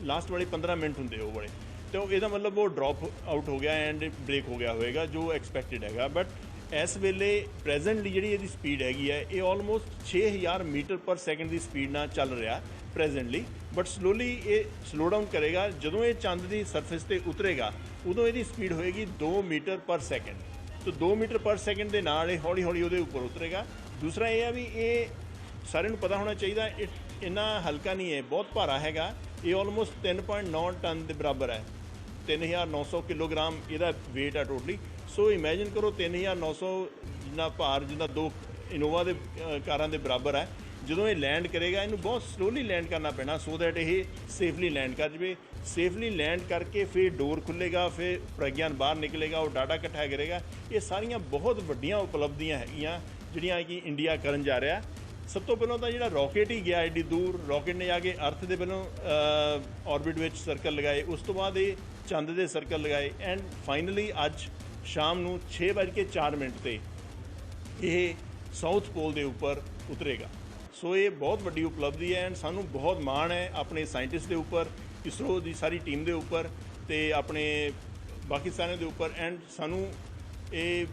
ਲਾਸਟ ਵਾਲੇ 15 ਮਿੰਟ ਹੁੰਦੇ ਉਹ ਬੜੇ, ਤੇ ਇਹਦਾ ਮਤਲਬ ਉਹ ਡ੍ਰੌਪ ਆਊਟ ਹੋ ਗਿਆ ਐਂਡ ਬ੍ਰੇਕ ਹੋ ਗਿਆ ਹੋਏਗਾ ਜੋ ਐਕਸਪੈਕਟਡ ਹੈਗਾ। ਬਟ ਇਸ ਵੇਲੇ ਪ੍ਰੈਜ਼ੈਂਟਲੀ ਜਿਹੜੀ ਇਹਦੀ ਸਪੀਡ ਹੈਗੀ ਹੈ ਇਹ ਆਲਮੋਸਟ 6000 ਮੀਟਰ ਪਰ ਸੈਕਿੰਡ ਦੀ ਸਪੀਡ ਨਾਲ ਚੱਲ ਰਿਹਾ ਪ੍ਰੈਜ਼ੈਂਟਲੀ। ਬਟ ਸਲੋਲੀ ਇਹ ਸਲੋ ਡਾਊਨ ਕਰੇਗਾ। ਜਦੋਂ ਇਹ ਚੰਦ ਦੀ ਸਰਫੇਸ ਤੇ ਉਤਰੇਗਾ ਉਦੋਂ ਇਹਦੀ ਸਪੀਡ ਹੋਏਗੀ 2 ਮੀਟਰ ਪਰ ਸੈਕਿੰਡ। ਤਾਂ 2 ਮੀਟਰ ਪਰ ਸੈਕਿੰਡ ਦੇ ਨਾਲ ਇਹ ਹੌਲੀ ਹੌਲੀ ਉਹਦੇ ਉੱਪਰ ਉਤਰੇਗਾ। ਦੂਸਰਾ ਇਹ ਆ ਵੀ ਇਹ ਸਾਰਿਆਂ ਨੂੰ ਪਤਾ ਹੋਣਾ ਚਾਹੀਦਾ ਇੰਨਾ ਹਲਕਾ ਨਹੀਂ ਹੈ, ਬਹੁਤ ਭਾਰਾ ਹੈਗਾ। ਇਹ ਆਲਮੋਸਟ 3.9 ਟਨ ਦੇ ਬਰਾਬਰ ਹੈ, 3900 ਕਿਲੋਗ੍ਰਾਮ ਇਹਦਾ weight ਹੈ ਟੋਟਲੀ। ਸੋ ਇਮੇਜਿਨ ਕਰੋ 3900 ਜਿੰਨਾ ਭਾਰ ਜਿੰਨਾ 2 ਇਨੋਵਾ ਦੇ ਕਾਰਾਂ ਦੇ ਬਰਾਬਰ ਹੈ। ਜਦੋਂ ਇਹ ਲੈਂਡ ਕਰੇਗਾ ਇਹਨੂੰ ਬਹੁਤ ਸਲੋਲੀ ਲੈਂਡ ਕਰਨਾ ਪੈਣਾ ਸੋ ਦੈਟ ਇਹ ਸੇਫਲੀ ਲੈਂਡ ਕਰ ਜਾਵੇ। ਸੇਫਲੀ ਲੈਂਡ ਕਰਕੇ ਫਿਰ ਡੋਰ ਖੁੱਲੇਗਾ, ਫਿਰ ਪ੍ਰਗਿਆਨ ਬਾਹਰ ਨਿਕਲੇਗਾ, ਉਹ ਡਾਟਾ ਇਕੱਠਾ ਕਰੇਗਾ। ਇਹ ਸਾਰੀਆਂ ਬਹੁਤ ਵੱਡੀਆਂ ਉਪਲਬਧੀਆਂ ਹੈਗੀਆਂ ਜਿਹੜੀਆਂ ਕਿ ਇੰਡੀਆ ਕਰਨ ਜਾ ਰਿਹਾ। ਸਭ ਤੋਂ ਪਹਿਲਾਂ ਤਾਂ ਜਿਹੜਾ ਰਾਕੇਟ ਹੀ ਗਿਆ ਐਡੀ ਦੂਰ, ਰਾਕੇਟ ਨੇ ਜਾ ਕੇ ਅਰਥ ਦੇ ਵੱਲੋਂ ਆਰਬਿਟ ਵਿੱਚ ਸਰਕਲ ਲਗਾਏ, ਉਸ ਤੋਂ ਬਾਅਦ ਇਹ ਚੰਦ ਦੇ ਸਰਕਲ ਲਗਾਏ ਐਂਡ ਫਾਈਨਲੀ ਅੱਜ ਸ਼ਾਮ ਨੂੰ 6:04 ਤੇ ਇਹ ਸਾਊਥ ਪੋਲ ਦੇ ਉੱਪਰ ਉਤਰੇਗਾ। ਸੋ ਇਹ ਬਹੁਤ ਵੱਡੀ ਉਪਲਬਧੀ ਹੈ ਐਂਡ ਸਾਨੂੰ ਬਹੁਤ ਮਾਣ ਹੈ ਆਪਣੇ ਸਾਇੰਟਿਸਟ ਦੇ ਉੱਪਰ, ਇਸਰੋ ਦੀ ਸਾਰੀ ਟੀਮ ਦੇ ਉੱਪਰ ਤੇ ਆਪਣੇ ਬਾਕੀ ਸਾਰਿਆਂ ਦੇ ਉੱਪਰ। ਐਂਡ ਸਾਨੂੰ ਇਹ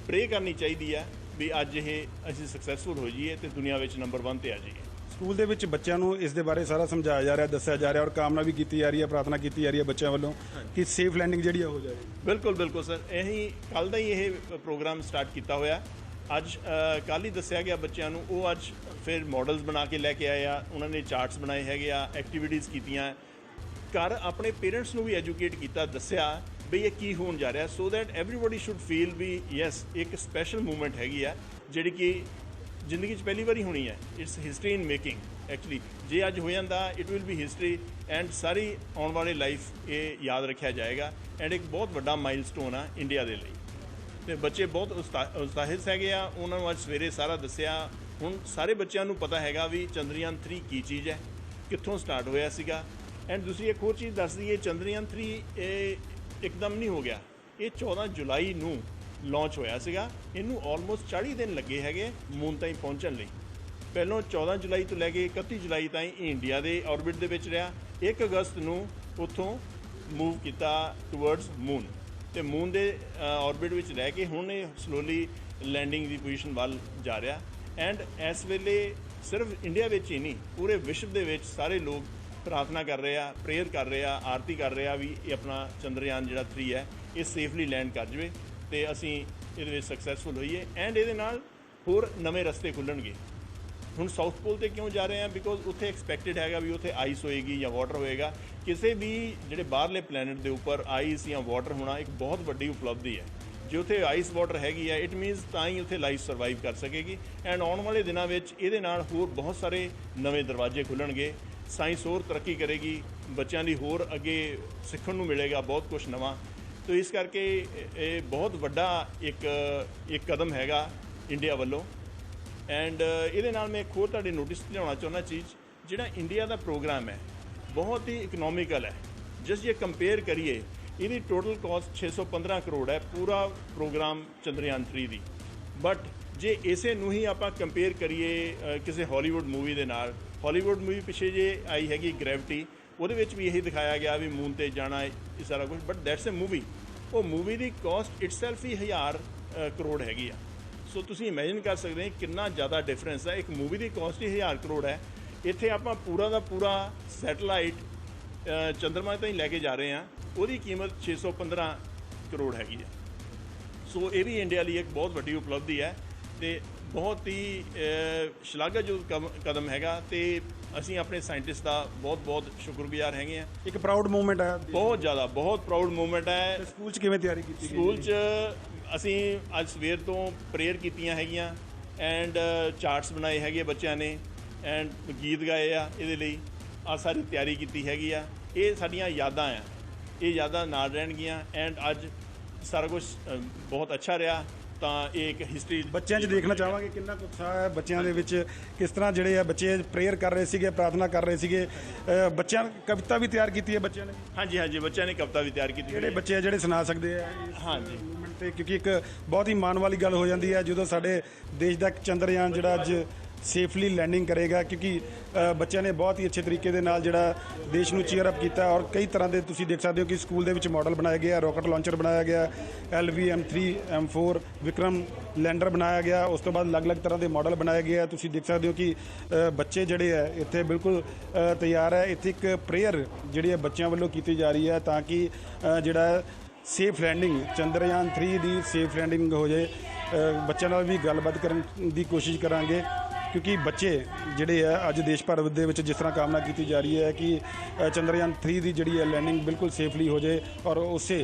ਪ੍ਰੇ ਕਰਨੀ ਚਾਹੀਦੀ ਹੈ ਵੀ ਅੱਜ ਇਹ ਅਸੀਂ ਸਕਸੈਸਫੁਲ ਹੋ ਜਾਈਏ ਤੇ ਦੁਨੀਆ ਵਿੱਚ ਨੰਬਰ 1 ਤੇ ਆ ਜਾਈਏ। ਸਕੂਲ ਦੇ ਵਿੱਚ ਬੱਚਿਆਂ ਨੂੰ ਇਸ ਦੇ ਬਾਰੇ ਸਾਰਾ ਸਮਝਾਇਆ ਜਾ ਰਿਹਾ, ਦੱਸਿਆ ਜਾ ਰਿਹਾ ਔਰ ਕਾਮਨਾ ਵੀ ਕੀਤੀ ਜਾ ਰਹੀ ਹੈ, ਪ੍ਰਾਰਥਨਾ ਕੀਤੀ ਜਾ ਰਹੀ ਹੈ ਬੱਚਿਆਂ ਵੱਲੋਂ ਕਿ ਸੇਫ ਲੈਂਡਿੰਗ ਜਿਹੜੀ ਹੋ ਜਾਏ। ਬਿਲਕੁਲ ਸਰ, ਇਹੀ ਕੱਲ ਦਾ ਹੀ ਇਹ ਪ੍ਰੋਗਰਾਮ ਸਟਾਰਟ ਕੀਤਾ ਹੋਇਆ। ਅੱਜ ਕੱਲ੍ਹ ਹੀ ਦੱਸਿਆ ਗਿਆ ਬੱਚਿਆਂ ਨੂੰ, ਉਹ ਅੱਜ ਫਿਰ ਮਾਡਲਸ ਬਣਾ ਕੇ ਲੈ ਕੇ ਆਏ ਆ, ਉਹਨਾਂ ਨੇ ਚਾਰਟਸ ਬਣਾਏ ਹੈਗੇ ਆ, ਐਕਟੀਵਿਟੀਜ਼ ਕੀਤੀਆਂ, ਘਰ ਆਪਣੇ ਪੇਰੈਂਟਸ ਨੂੰ ਵੀ ਐਜੂਕੇਟ ਕੀਤਾ, ਦੱਸਿਆ ਬਈ ਇਹ ਕੀ ਹੋਣ ਜਾ ਰਿਹਾ so that everybody should feel ਵੀ ਯੈਸ ਇੱਕ ਸਪੈਸ਼ਲ ਮੂਵਮੈਂਟ ਹੈਗੀ ਆ ਜਿਹੜੀ ਕਿ ਜ਼ਿੰਦਗੀ 'ਚ ਪਹਿਲੀ ਵਾਰੀ ਹੋਣੀ ਹੈ। It's history in making actually. ਜੇ ਅੱਜ ਹੋ ਜਾਂਦਾ it will be history and ਸਾਰੀ ਆਉਣ ਵਾਲੀ ਲਾਈਫ ਇਹ ਯਾਦ ਰੱਖਿਆ ਜਾਏਗਾ ਐਂਡ ਇੱਕ ਬਹੁਤ ਵੱਡਾ ਮਾਈਲਸਟੋਨ ਆ ਇੰਡੀਆ ਦੇ ਲਈ। ਤੇ ਬੱਚੇ ਬਹੁਤ ਉਤਸ਼ਾਹਿਤ ਹੈਗੇ ਆ, ਉਹਨਾਂ ਨੂੰ ਅੱਜ ਸਵੇਰੇ ਸਾਰਾ ਦੱਸਿਆ। ਹੁਣ ਸਾਰੇ ਬੱਚਿਆਂ ਨੂੰ ਪਤਾ ਹੈਗਾ ਵੀ ਚੰਦਰਯਾਨ 3 ਕੀ ਚੀਜ਼ ਹੈ, ਕਿੱਥੋਂ ਸਟਾਰਟ ਹੋਇਆ ਸੀਗਾ। ਐਂਡ ਦੂਸਰੀ ਇੱਕ ਹੋਰ ਚੀਜ਼ ਦੱਸ ਦਈਏ, ਚੰਦਰਯਾਨ 3 ਇਹ ਇੱਕਦਮ ਨਹੀਂ ਹੋ ਗਿਆ, ਇਹ 14 ਜੁਲਾਈ ਨੂੰ ਲਾਂਚ ਹੋਇਆ ਸੀਗਾ। ਇਹਨੂੰ ਆਲਮੋਸਟ 40 ਦਿਨ ਲੱਗੇ ਹੈਗੇ ਮੂਨ ਤਾਈਂ ਪਹੁੰਚਣ ਲਈ। ਪਹਿਲੋਂ 14 ਜੁਲਾਈ ਤੋਂ ਲੈ ਕੇ 31 ਜੁਲਾਈ ਤਾਈਂ ਇੰਡੀਆ ਦੇ ਆਰਬਿਟ ਦੇ ਵਿੱਚ ਰਿਹਾ। 1 ਅਗਸਤ ਨੂੰ ਉੱਥੋਂ ਮੂਵ ਕੀਤਾ ਟੂਵਰਡਸ ਮੂਨ ਤੇ ਮੂਨ ਦੇ ਆਰਬਿਟ ਵਿੱਚ ਰਹਿ ਕੇ ਹੁਣ ਇਹ ਸਲੋਲੀ ਲੈਂਡਿੰਗ ਦੀ ਪੋਜੀਸ਼ਨ ਵੱਲ ਜਾ ਰਿਹਾ। ਐਂਡ ਇਸ ਵੇਲੇ ਸਿਰਫ ਇੰਡੀਆ ਵਿੱਚ ਹੀ ਨਹੀਂ, ਪੂਰੇ ਵਿਸ਼ਵ ਦੇ ਵਿੱਚ ਸਾਰੇ ਲੋਕ ਪ੍ਰਾਰਥਨਾ ਕਰ ਰਹੇ ਆ, ਪ੍ਰੇਅਰ ਕਰ ਰਹੇ ਆ, ਆਰਤੀ ਕਰ ਰਹੇ ਆ ਵੀ ਇਹ ਆਪਣਾ ਚੰਦਰਯਾਨ ਜਿਹੜਾ 3 ਹੈ ਇਹ ਸੇਫਲੀ ਲੈਂਡ ਕਰ ਜਾਵੇ ਤੇ ਅਸੀਂ ਇਹਦੇ ਵਿੱਚ ਸਕਸੈਸਫੁਲ ਹੋਈਏ। ਐਂਡ ਇਹਦੇ ਨਾਲ ਹੋਰ ਨਵੇਂ ਰਸਤੇ ਖੁੱਲ੍ਹਣਗੇ। ਹੁਣ ਸਾਊਥ ਪੋਲ ਤੇ ਕਿਉਂ ਜਾ ਰਹੇ ਹਾਂ? ਬਿਕੋਜ਼ ਉੱਥੇ ਐਕਸਪੈਕਟਡ ਹੈਗਾ ਵੀ ਉੱਥੇ ਆਈਸ ਹੋਏਗੀ ਜਾਂ ਵਾਟਰ ਹੋਏਗਾ। ਕਿਸੇ ਵੀ ਜਿਹੜੇ ਬਾਹਰਲੇ ਪਲੈਨਟ ਦੇ ਉੱਪਰ ਆਈਸ ਜਾਂ ਵਾਟਰ ਹੋਣਾ ਇੱਕ ਬਹੁਤ ਵੱਡੀ ਉਪਲਬਧੀ ਹੈ। ਜੇ ਉੱਥੇ ਆਈਸ ਵਾਟਰ ਹੈਗੀ ਹੈ, ਇਟ ਮੀਨਸ ਤਾਂ ਹੀ ਉੱਥੇ ਲਾਈਫ ਸਰਵਾਈਵ ਕਰ ਸਕੇਗੀ। ਐਂਡ ਆਉਣ ਵਾਲੇ ਦਿਨਾਂ ਵਿੱਚ ਇਹਦੇ ਨਾਲ ਹੋਰ ਬਹੁਤ ਸਾਰੇ ਨਵੇਂ ਦਰਵਾਜ਼ੇ ਖੁੱਲ੍ਹਣਗੇ, ਸਾਇੰਸ ਹੋਰ ਤਰੱਕੀ ਕਰੇਗੀ, ਬੱਚਿਆਂ ਦੀ ਹੋਰ ਅੱਗੇ ਸਿੱਖਣ ਨੂੰ ਮਿਲੇਗਾ ਬਹੁਤ ਕੁਝ ਨਵਾਂ। ਤੋ ਇਸ ਕਰਕੇ ਇਹ ਬਹੁਤ ਵੱਡਾ ਇੱਕ ਕਦਮ ਹੈਗਾ ਇੰਡੀਆ ਵੱਲੋਂ। ਐਂਡ ਇਹਦੇ ਨਾਲ ਮੈਂ ਇੱਕ ਹੋਰ ਤੁਹਾਡੇ ਨੋਟਿਸ 'ਤੇ ਲਿਆਉਣਾ ਚਾਹੁੰਦਾ ਚੀਜ਼, ਜਿਹੜਾ ਇੰਡੀਆ ਦਾ ਪ੍ਰੋਗਰਾਮ ਹੈ ਬਹੁਤ ਹੀ ਇਕਨੋਮਿਕਲ ਹੈ। ਜਸਟ ਜੇ ਕੰਪੇਅਰ ਕਰੀਏ, ਇਹਦੀ ਟੋਟਲ ਕਾਸਟ 615 ਕਰੋੜ ਹੈ ਪੂਰਾ ਪ੍ਰੋਗਰਾਮ ਚੰਦਰਯਾਨ 3 ਦੀ। ਬਟ ਜੇ ਇਸੇ ਨੂੰ ਹੀ ਆਪਾਂ ਕੰਪੇਅਰ ਕਰੀਏ ਕਿਸੇ ਹਾਲੀਵੁੱਡ ਮੂਵੀ ਦੇ ਨਾਲ, ਹਾਲੀਵੁੱਡ ਮੂਵੀ ਪਿੱਛੇ ਜੇ ਆਈ ਹੈਗੀ ਗ੍ਰੈਵਿਟੀ, ਉਹਦੇ ਵਿੱਚ ਵੀ ਇਹੀ ਦਿਖਾਇਆ ਗਿਆ ਵੀ ਮੂਨ ਤੇ ਜਾਣਾ ਇਹ ਸਾਰਾ ਕੁਝ, ਬਟ ਦੈਟਸ ਅ ਮੂਵੀ। ਉਹ ਮੂਵੀ ਦੀ ਕਾਸਟ ਇਟਸੈਲਫ ਹੀ 1000 ਕਰੋੜ ਹੈਗੀ ਆ। ਸੋ ਤੁਸੀਂ ਇਮੇਜਿਨ ਕਰ ਸਕਦੇ ਹੋ ਕਿੰਨਾ ਜ਼ਿਆਦਾ ਡਿਫਰੈਂਸ ਹੈ। ਇੱਕ ਮੂਵੀ ਦੀ ਕਾਸਟ ਹੀ 1000 ਕਰੋੜ ਹੈ, ਇੱਥੇ ਆਪਾਂ ਪੂਰਾ ਦਾ ਪੂਰਾ ਸੈਟੇਲਾਈਟ ਚੰਦਰਮਾ ਤਾਈਂ ਲੈ ਕੇ ਜਾ ਰਹੇ ਹਾਂ, ਉਹਦੀ ਕੀਮਤ 615 ਕਰੋੜ ਹੈਗੀ ਹੈ। ਸੋ ਇਹ ਵੀ ਇੰਡੀਆ ਲਈ ਇੱਕ ਬਹੁਤ ਵੱਡੀ ਉਪਲਬਧੀ ਹੈ ਤੇ ਬਹੁਤ ਹੀ ਸ਼ਲਾਘਾਯੋਗ ਕਦਮ ਹੈਗਾ ਤੇ ਅਸੀਂ ਆਪਣੇ ਸਾਇੰਟਿਸਟ ਦਾ ਬਹੁਤ ਸ਼ੁਕਰਗੁਜ਼ਾਰ ਹੈਗੇ ਆ। ਇੱਕ ਪ੍ਰਾਊਡ ਮੂਵਮੈਂਟ ਹੈ, ਬਹੁਤ ਜ਼ਿਆਦਾ ਬਹੁਤ ਪ੍ਰਾਊਡ ਮੂਵਮੈਂਟ ਹੈ। ਸਕੂਲ 'ਚ ਕਿਵੇਂ ਤਿਆਰੀ ਕੀਤੀ ਗਈ? ਸਕੂਲ 'ਚ ਅਸੀਂ ਅੱਜ ਸਵੇਰ ਤੋਂ ਪ੍ਰੇਅਰ ਕੀਤੀਆਂ ਹੈਗੀਆਂ ਐਂਡ ਚਾਰਟਸ ਬਣਾਏ ਹੈਗੇ ਬੱਚਿਆਂ ਨੇ ਐਂਡ ਗੀਤ ਗਾਏ ਆ, ਇਹਦੇ ਲਈ ਆ ਸਾਰੀ ਤਿਆਰੀ ਕੀਤੀ ਹੈਗੀ ਆ। ਇਹ ਸਾਡੀਆਂ ਯਾਦਾਂ ਆ, ਇਹ ਯਾਦਾਂ ਨਾਲ ਰਹਿਣਗੀਆਂ ਐਂਡ ਅੱਜ ਸਾਰਾ ਕੁਝ ਬਹੁਤ ਅੱਛਾ ਰਿਹਾ। ਤਾਂ ਇਹ ਇੱਕ ਹਿਸਟਰੀ ਬੱਚਿਆਂ 'ਚ ਦੇਖਣਾ ਚਾਹਾਂਗੇ ਕਿੰਨਾ ਕੁ ਉਤਸ਼ਾਹ ਹੈ ਬੱਚਿਆਂ ਦੇ ਵਿੱਚ, ਕਿਸ ਤਰ੍ਹਾਂ ਜਿਹੜੇ ਆ ਬੱਚੇ ਪ੍ਰੇਅਰ ਕਰ ਰਹੇ ਸੀਗੇ, ਪ੍ਰਾਰਥਨਾ ਕਰ ਰਹੇ ਸੀਗੇ। ਬੱਚਿਆਂ ਨੇ ਕਵਿਤਾ ਵੀ ਤਿਆਰ ਕੀਤੀ ਹੈ ਬੱਚਿਆਂ ਨੇ? ਹਾਂਜੀ ਬੱਚਿਆਂ ਨੇ ਕਵਿਤਾ ਵੀ ਤਿਆਰ ਕੀਤੀ। ਜਿਹੜੇ ਬੱਚੇ ਆ ਜਿਹੜੇ ਸੁਣਾ ਸਕਦੇ ਆ ਹਾਂਜੀ ਮੂਵਮੈਂਟ ਤੇ, ਕਿਉਂਕਿ ਇੱਕ ਬਹੁਤ ਹੀ ਮਾਣ ਵਾਲੀ ਗੱਲ ਹੋ ਜਾਂਦੀ ਹੈ ਜਦੋਂ ਸਾਡੇ ਦੇਸ਼ ਦਾ ਚੰਦਰਯਾਨ ਜਿਹੜਾ ਅੱਜ ਸੇਫਲੀ ਲੈਂਡਿੰਗ ਕਰੇਗਾ, ਕਿਉਂਕਿ ਬੱਚਿਆਂ ਨੇ ਬਹੁਤ ਹੀ ਅੱਛੇ ਤਰੀਕੇ ਦੇ ਨਾਲ ਜਿਹੜਾ ਦੇਸ਼ ਨੂੰ ਚੀਅਰ ਅਪ ਕੀਤਾ ਔਰ ਕਈ ਤਰ੍ਹਾਂ ਦੇ ਤੁਸੀਂ ਦੇਖ ਸਕਦੇ ਹੋ ਕਿ ਸਕੂਲ ਦੇ ਵਿੱਚ ਮਾਡਲ ਬਣਾਏ ਗਏ ਆ, ਰਾਕਟ ਲਾਂਚਰ ਬਣਾਇਆ ਗਿਆ, LV-M3 M4 ਵਿਕਰਮ ਲੈਂਡਰ ਬਣਾਇਆ ਗਿਆ, ਉਸ ਤੋਂ ਬਾਅਦ ਅਲੱਗ-ਅਲੱਗ ਤਰ੍ਹਾਂ ਦੇ ਮਾਡਲ ਬਣਾਏ ਗਏ ਆ। ਤੁਸੀਂ ਦੇਖ ਸਕਦੇ ਹੋ ਕਿ ਬੱਚੇ ਜਿਹੜੇ ਆ ਇੱਥੇ ਬਿਲਕੁਲ ਤਿਆਰ ਹੈ। ਇੱਥੇ ਇੱਕ ਪ੍ਰੇਅਰ ਜਿਹੜੀ ਹੈ ਬੱਚਿਆਂ ਵੱਲੋਂ ਕੀਤੀ ਜਾ ਰਹੀ ਹੈ ਤਾਂ ਕਿ ਜਿਹੜਾ ਸੇਫ ਲੈਂਡਿੰਗ ਚੰਦਰਯਾਨ 3 ਦੀ ਸੇਫ ਲੈਂਡਿੰਗ ਹੋ ਜਾਏ। ਬੱਚਿਆਂ ਨਾਲ ਵੀ ਗੱਲਬਾਤ ਕਰਨ ਦੀ ਕੋਸ਼ਿਸ਼ ਕਰਾਂਗੇ ਕਿਉਂਕਿ ਬੱਚੇ ਜਿਹੜੇ ਆ ਅੱਜ ਦੇਸ਼ ਭਰ ਦੇ ਵਿੱਚ ਜਿਸ ਤਰ੍ਹਾਂ ਕਾਮਨਾ ਕੀਤੀ ਜਾ ਰਹੀ ਹੈ ਕਿ ਚੰਦਰਯਾਨ 3 ਦੀ ਜਿਹੜੀ ਹੈ ਲੈਂਡਿੰਗ ਬਿਲਕੁਲ ਸੇਫਲੀ ਹੋ ਜਾਏ ਔਰ ਉਸੇ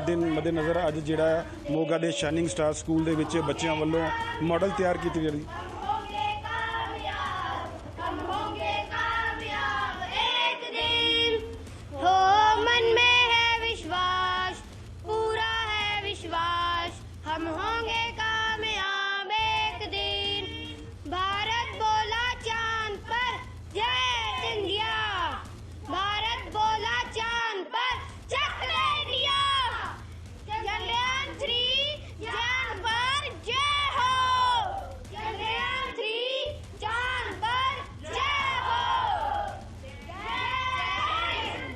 ਦਿਨ ਮੱਦੇਨਜ਼ਰ ਅੱਜ ਜਿਹੜਾ ਮੋਗਾ ਦੇ ਸ਼ਾਈਨਿੰਗ ਸਟਾਰ ਸਕੂਲ ਦੇ ਵਿੱਚ ਬੱਚਿਆਂ ਵੱਲੋਂ ਮਾਡਲ ਤਿਆਰ ਕੀਤੀ ਜਾ ਰਹੀ। हम होंगे कामयाब एक दिन। भारत बोला चांद पर जय इंडिया, भारत बोला चांद पर चक्र इंडिया। चंद्रयान 3 चांद पर जय हो, चंद्रयान 3 चांद पर जय हो। जय हिंद,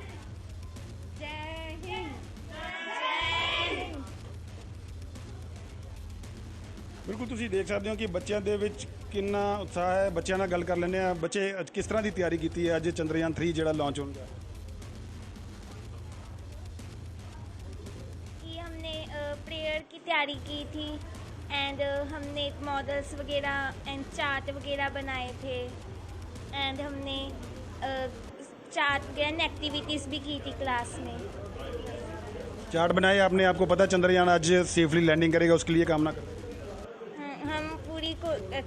जय हिंद, जय हिंद। ਬਿਲਕੁਲ ਤੁਸੀਂ ਦੇਖ ਸਕਦੇ ਹੋ ਕਿ ਬੱਚਿਆਂ ਦੇ ਵਿੱਚ ਕਿੰਨਾ ਉਤਸ਼ਾਹ ਹੈ। ਬੱਚਿਆਂ ਨਾਲ ਗੱਲ ਕਰ ਲੈਂਦੇ ਆ। ਬੱਚੇ ਅੱਜ ਕਿਸ ਤਰ੍ਹਾਂ ਦੀ ਤਿਆਰੀ ਕੀਤੀ ਹੈ ਅੱਜ ਚੰਦਰਯਾਨ 3 ਜਿਹੜਾ ਲਾਂਚ ਹੋਣ ਜਾ ਰਿਹਾ? कि हमने प्रेयर की तैयारी की थी एंड हमने मॉडल्स वगैरह एंड चार्ट वगैरह बनाए थे एंड हमने चार्ट वगैरह एक्टिविटीज़ भी की थी क्लास में। चार्ट बनाए आपने, आपको पता चंद्रयान आज सेफली लैंडिंग करेगा, उसके लिए कामना करें। हम पूरी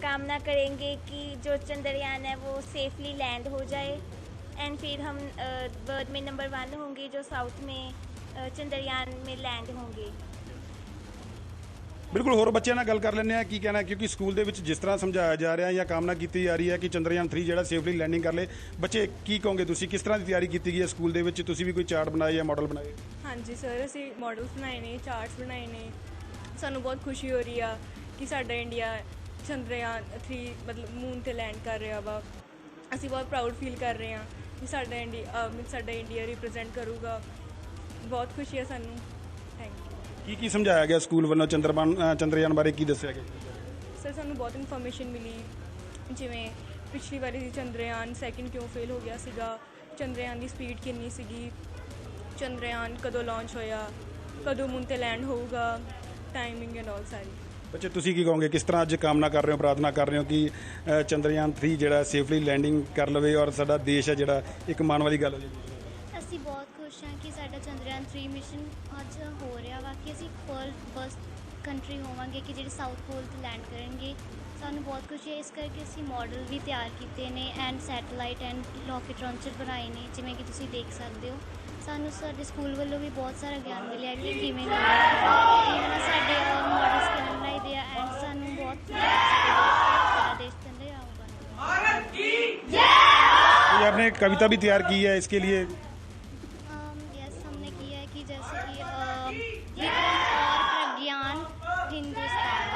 कामना करेंगे कि जो चंद्रयान है वो सेफली लैंड हो जाए एंड फिर हम वर्ल्ड में नंबर 1 होंगे जो साउथ में चंद्रयान में लैंड होंगे। ਬਿਲਕੁਲ ਹੋਰ ਬੱਚਿਆਂ ਨਾਲ ਗੱਲ ਕਰ ਲੈਂਦੇ ਆ ਕੀ ਕਹਿਣਾ, ਕਿਉਂਕਿ ਸਕੂਲ ਦੇ ਵਿੱਚ ਜਿਸ ਤਰ੍ਹਾਂ ਸਮਝਾਇਆ ਜਾ ਰਿਹਾ ਜਾਂ ਕਾਮਨਾ ਕੀਤੀ ਜਾ ਰਹੀ ਹੈ ਕਿ ਚੰਦਰਯਾਨ 3 ਜਿਹੜਾ ਸੇਫਲੀ ਲੈਂਡਿੰਗ ਕਰ ਲੇ। ਬੱਚੇ ਕੀ ਕਹੋਗੇ ਤੁਸੀਂ, ਕਿਸ ਤਰ੍ਹਾਂ ਦੀ ਤਿਆਰੀ ਕੀਤੀ ਗਈ ਹੈ ਸਕੂਲ ਦੇ ਵਿੱਚ? ਤੁਸੀਂ ਵੀ ਕੋਈ ਚਾਰਟ ਬਣਾਏ ਜਾਂ ਮਾਡਲ ਬਣਾਏ? ਹਾਂਜੀ ਸਰ, ਅਸੀਂ ਮਾਡਲਸ ਬਣਾਏ ਨੇ, ਚਾਰਟਸ ਬਣਾਏ ਨੇ। ਸਾਨੂੰ ਬਹੁਤ ਖੁਸ਼ੀ ਹੋ ਰਹੀ ਆ ਕਿ ਸਾਡਾ ਇੰਡੀਆ ਚੰਦਰਯਾਨ 3 ਮਤਲਬ ਮੂਨ ਤੇ ਲੈਂਡ ਕਰ ਰਿਹਾ ਵਾ। ਅਸੀਂ ਬਹੁਤ ਪ੍ਰਾਊਡ ਫੀਲ ਕਰ ਰਹੇ ਹਾਂ ਕਿ ਸਾਡਾ ਇੰਡੀਆ ਰਿਪਰੈਜ਼ੈਂਟ ਕਰੂਗਾ। ਬਹੁਤ ਖੁਸ਼ੀ ਹੈ ਸਾਨੂੰ। Thank you. ਕੀ ਸਮਝਾਇਆ ਗਿਆ ਸਕੂਲ ਵੱਲੋਂ ਚੰਦਰਯਾਨ ਬਾਰੇ, ਕੀ ਦੱਸਿਆ ਗਿਆ? ਸਰ ਸਾਨੂੰ ਬਹੁਤ ਇਨਫੋਰਮੇਸ਼ਨ ਮਿਲੀ, ਜਿਵੇਂ ਪਿਛਲੀ ਵਾਰੀ ਦੀ ਚੰਦਰਯਾਨ 2 ਕਿਉਂ ਫੇਲ ਹੋ ਗਿਆ ਸੀਗਾ, ਚੰਦਰਯਾਨ ਦੀ ਸਪੀਡ ਕਿੰਨੀ ਸੀਗੀ, ਚੰਦਰਯਾਨ ਕਦੋਂ ਲਾਂਚ ਹੋਇਆ, ਕਦੋਂ ਮੂਨ ਤੇ ਲੈਂਡ ਹੋਊਗਾ, ਟਾਈਮਿੰਗ ਐਂਡ ਆਲ ਸਾਰੀ। ਬੱਚੇ ਤੁਸੀਂ ਕੀ ਕਹੋਗੇ, ਕਿਸ ਤਰ੍ਹਾਂ ਅੱਜ ਕਾਮਨਾ ਕਰ ਰਹੇ ਹੋ, ਪ੍ਰਾਰਥਨਾ ਕਰ ਰਹੇ ਹੋ ਕਿ ਚੰਦਰਯਾਨ 3 ਜਿਹੜਾ ਸੇਫਲੀ ਲੈਂਡਿੰਗ ਕਰ ਲਵੇ ਔਰ ਸਾਡਾ ਦੇਸ਼ ਹੈ ਜਿਹੜਾ ਇੱਕ ਮਾਣ ਵਾਲੀ ਗੱਲ ਹੋ ਜਾਵੇ? ਅਸੀਂ ਬਹੁਤ ਖੁਸ਼ ਹਾਂ ਕਿ ਸਾਡਾ ਚੰਦਰਯਾਨ 3 ਮਿਸ਼ਨ ਅੱਜ ਹੋ ਰਿਹਾ ਵਾ ਕਿ ਅਸੀਂ ਫਸਟ ਕੰਟਰੀ ਹੋਵਾਂਗੇ ਕਿ ਜਿਹੜੇ ਸਾਊਥ ਪੋਲ ਤੇ ਲੈਂਡ ਕਰਨਗੇ। ਸਾਨੂੰ ਬਹੁਤ ਖੁਸ਼ੀ ਹੈ, ਇਸ ਕਰਕੇ ਅਸੀਂ ਮਾਡਲ ਵੀ ਤਿਆਰ ਕੀਤੇ ਨੇ and satellite and rocket launcher ਬਣਾਏ ਨੇ, ਜਿਵੇਂ ਕਿ ਤੁਸੀਂ ਦੇਖ ਸਕਦੇ ਹੋ। ਸਾਨੂੰ ਸਾਡੇ ਸਕੂਲ ਵੱਲੋਂ ਵੀ ਬਹੁਤ ਸਾਰਾ ਗਿਆਨ ਮਿਲਿਆ ਕਿ ਕਿਵੇਂ ਸਾਡੇ ਮਾਡਲਸ ਕਿਵੇਂ ਬਣਾਈਦੇ ਆ ਐਂਡ ਸਾਨੂੰ ਬਹੁਤ ਸਾਡਾ देश चंद्रयान भारत की जय। आपने कविता भी तैयार की है इसके लिए? यस, हमने किया है कि जैसे कि विक्रम और प्रज्ञान हिंदुस्तान,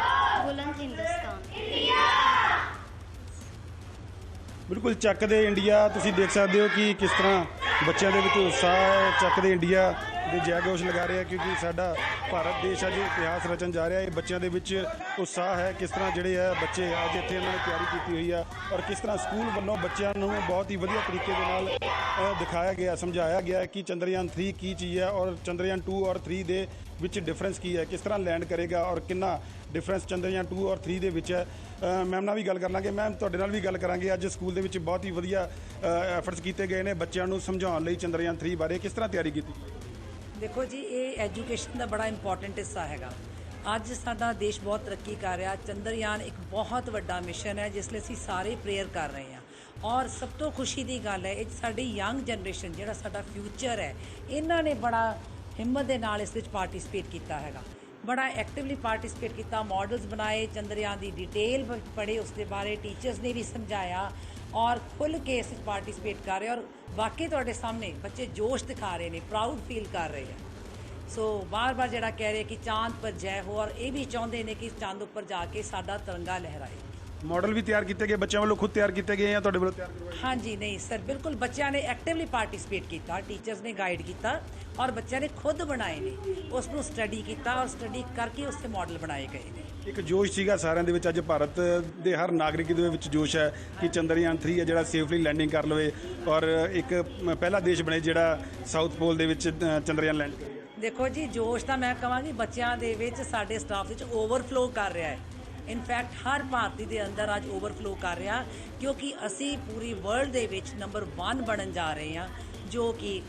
बुलंद हिंदुस्तान। बिल्कुल ਚੱਕਦੇ ਇੰਡੀਆ। ਤੁਸੀਂ ਦੇਖ ਸਕਦੇ ਹੋ ਕਿ ਕਿਸ ਤਰ੍ਹਾਂ ਬੱਚਿਆਂ ਦੇ ਵਿੱਚ ਉਤਸ਼ਾਹ ਹੈ। ਚੱਕਦੇ ਇੰਡੀਆ ਦੇ ਜੈ ਘੋਸ਼ ਲਗਾ ਰਹੇ ਆ ਕਿਉਂਕਿ ਸਾਡਾ ਭਾਰਤ ਦੇਸ਼ ਅੱਜ ਇਤਿਹਾਸ ਰਚਣ ਜਾ ਰਿਹਾ ਹੈ। ਬੱਚਿਆਂ ਦੇ ਵਿੱਚ ਉਤਸ਼ਾਹ ਹੈ। ਕਿਸ ਤਰ੍ਹਾਂ ਜਿਹੜੇ ਆ ਬੱਚੇ ਅੱਜ ਇੱਥੇ ਇਹਨਾਂ ਨੇ ਤਿਆਰੀ ਕੀਤੀ ਹੋਈ ਆ ਔਰ ਕਿਸ ਤਰ੍ਹਾਂ ਸਕੂਲ ਵੱਲੋਂ ਬੱਚਿਆਂ ਨੂੰ ਬਹੁਤ ਹੀ ਵਧੀਆ ਤਰੀਕੇ ਦੇ ਨਾਲ ਦਿਖਾਇਆ ਗਿਆ, ਸਮਝਾਇਆ ਗਿਆ ਕਿ ਚੰਦਰਯਾਨ 3 ਕੀ ਚੀਜ਼ ਹੈ ਔਰ ਚੰਦਰਯਾਨ 2 ਔਰ 3 ਦੇ ਵਿੱਚ ਡਿਫਰੈਂਸ ਕੀ ਹੈ, ਕਿਸ ਤਰ੍ਹਾਂ ਲੈਂਡ ਕਰੇਗਾ ਔਰ ਕਿੰਨਾ ਡਿਫਰੈਂਸ ਚੰਦਰਯਾਨ 2 ਔਰ 3 ਦੇ ਵਿੱਚ ਹੈ। ਮੈਮ ਨਾਲ ਵੀ ਗੱਲ ਕਰ ਲਾਂਗੇ। ਮੈਮ ਤੁਹਾਡੇ ਨਾਲ ਵੀ ਗੱਲ ਕਰਾਂਗੇ। ਅੱਜ ਸਕੂਲ ਦੇ ਵਿੱਚ ਬਹੁਤ ਹੀ ਵਧੀਆ ਐਫਰਟਸ ਕੀਤੇ ਗਏ ਨੇ ਬੱਚਿਆਂ ਨੂੰ ਸਮਝਾਉਣ ਲਈ ਚੰਦਰਯਾਨ 3 ਬਾਰੇ। ਕਿਸ ਤਰ੍ਹਾਂ ਤਿਆਰੀ ਕੀਤੀ? ਦੇਖੋ ਜੀ, ਇਹ ਐਜੂਕੇਸ਼ਨ ਦਾ ਬੜਾ ਇੰਪੋਰਟੈਂਟ ਹਿੱਸਾ ਹੈਗਾ। ਅੱਜ ਸਾਡਾ ਦੇਸ਼ ਬਹੁਤ ਤਰੱਕੀ ਕਰ ਰਿਹਾ। ਚੰਦਰਯਾਨ ਇੱਕ ਬਹੁਤ ਵੱਡਾ ਮਿਸ਼ਨ ਹੈ ਜਿਸ ਲਈ ਅਸੀਂ ਸਾਰੇ ਪ੍ਰੇਅਰ ਕਰ ਰਹੇ ਹਾਂ ਔਰ ਸਭ ਤੋਂ ਖੁਸ਼ੀ ਦੀ ਗੱਲ ਹੈ ਇਹ ਸਾਡੀ ਯੰਗ ਜਨਰੇਸ਼ਨ ਜਿਹੜਾ ਸਾਡਾ ਫਿਊਚਰ ਹੈ, ਇਹਨਾਂ ਨੇ ਬੜਾ ਹਿੰਮਤ ਦੇ ਨਾਲ ਇਸ ਵਿੱਚ ਪਾਰਟਿਸਿਪੇਟ ਕੀਤਾ ਹੈਗਾ, ਬੜਾ ਐਕਟਿਵਲੀ ਪਾਰਟਿਸਿਪੇਟ ਕੀਤਾ। ਮਾਡਲਸ ਬਣਾਏ, ਚੰਦਰਯਾਨ ਦੀ ਡਿਟੇਲ ਪੜ੍ਹੇ, ਉਸ ਦੇ ਬਾਰੇ ਟੀਚਰਸ ਨੇ ਵੀ ਸਮਝਾਇਆ ਔਰ ਖੁੱਲ੍ਹ ਕੇ ਇਸ ਵਿੱਚ ਪਾਰਟਿਸਿਪੇਟ ਕਰ ਰਹੇ ਔਰ ਵਾਕਈ ਤੁਹਾਡੇ ਸਾਹਮਣੇ ਬੱਚੇ ਜੋਸ਼ ਦਿਖਾ ਰਹੇ ਨੇ, ਪ੍ਰਾਊਡ ਫੀਲ ਕਰ ਰਹੇ ਆ। ਸੋ ਬਾਰ-ਬਾਰ ਜਿਹੜਾ ਕਹਿ ਰਹੇ ਕਿ ਚਾਂਦ ਪਰ ਜੈ ਹੋ ਔਰ ਇਹ ਵੀ ਚਾਹੁੰਦੇ ਨੇ ਕਿ ਚਾਂਦ ਉੱਪਰ ਜਾ ਕੇ ਸਾਡਾ ਤਿਰੰਗਾ ਲਹਿਰਾਏ। ਮਾਡਲ ਵੀ ਤਿਆਰ ਕੀਤੇ ਗਏ ਬੱਚਿਆਂ ਵੱਲੋਂ, ਖੁਦ ਤਿਆਰ ਕੀਤੇ ਗਏ ਜਾਂ ਤੁਹਾਡੇ ਵੱਲੋਂ ਤਿਆਰ ਕਰਵਾਏ? ਹਾਂਜੀ, ਨਹੀਂ ਸਰ, ਬਿਲਕੁਲ ਬੱਚਿਆਂ ਨੇ ਐਕਟਿਵਲੀ ਪਾਰਟਿਸਿਪੇਟ ਕੀਤਾ, ਟੀਚਰਸ ਨੇ ਗਾਈਡ ਕੀਤਾ ਔਰ ਬੱਚਿਆਂ ਨੇ ਖੁਦ ਬਣਾਏ ਨੇ, ਉਸ ਨੂੰ ਸਟੱਡੀ ਕੀਤਾ ਔਰ ਸਟੱਡੀ ਕਰਕੇ ਉਸ 'ਤੇ ਮਾਡਲ ਬਣਾਏ ਗਏ ਨੇ। ਇੱਕ ਜੋਸ਼ ਸੀਗਾ ਸਾਰਿਆਂ ਦੇ ਵਿੱਚ। ਅੱਜ ਭਾਰਤ ਦੇ ਹਰ ਨਾਗਰਿਕ ਦੇ ਵਿੱਚ ਜੋਸ਼ ਹੈ ਕਿ ਚੰਦਰਯਾਨ 3 ਹੈ ਜਿਹੜਾ ਸੇਫਲੀ ਲੈਂਡਿੰਗ ਕਰ ਲਵੇ ਔਰ ਇੱਕ ਪਹਿਲਾ ਦੇਸ਼ ਬਣੇ ਜਿਹੜਾ ਸਾਊਥ ਪੋਲ ਦੇ ਵਿੱਚ ਚੰਦਰਯਾਨ ਲੈਂਡ ਕਰੇ। ਦੇਖੋ ਜੀ, ਜੋਸ਼ ਤਾਂ ਮੈਂ ਕਹਾਂਗੀ ਬੱਚਿਆਂ ਦੇ ਵਿੱਚ, ਸਾਡੇ ਸਟਾਫ ਵਿੱਚ ਓਵਰਫਲੋ ਕਰ ਰਿਹਾ ਹੈ। ਇਨਫੈਕਟ ਹਰ ਭਾਰਤੀ ਦੇ ਅੰਦਰ ਅੱਜ ਓਵਰਫਲੋ ਕਰ ਰਿਹਾ ਕਿਉਂਕਿ ਅਸੀਂ ਪੂਰੀ ਵਰਲਡ ਦੇ ਵਿੱਚ ਨੰਬਰ 1 ਬਣਨ ਜਾ ਰਹੇ ਹਾਂ ਜੋ ਕਿ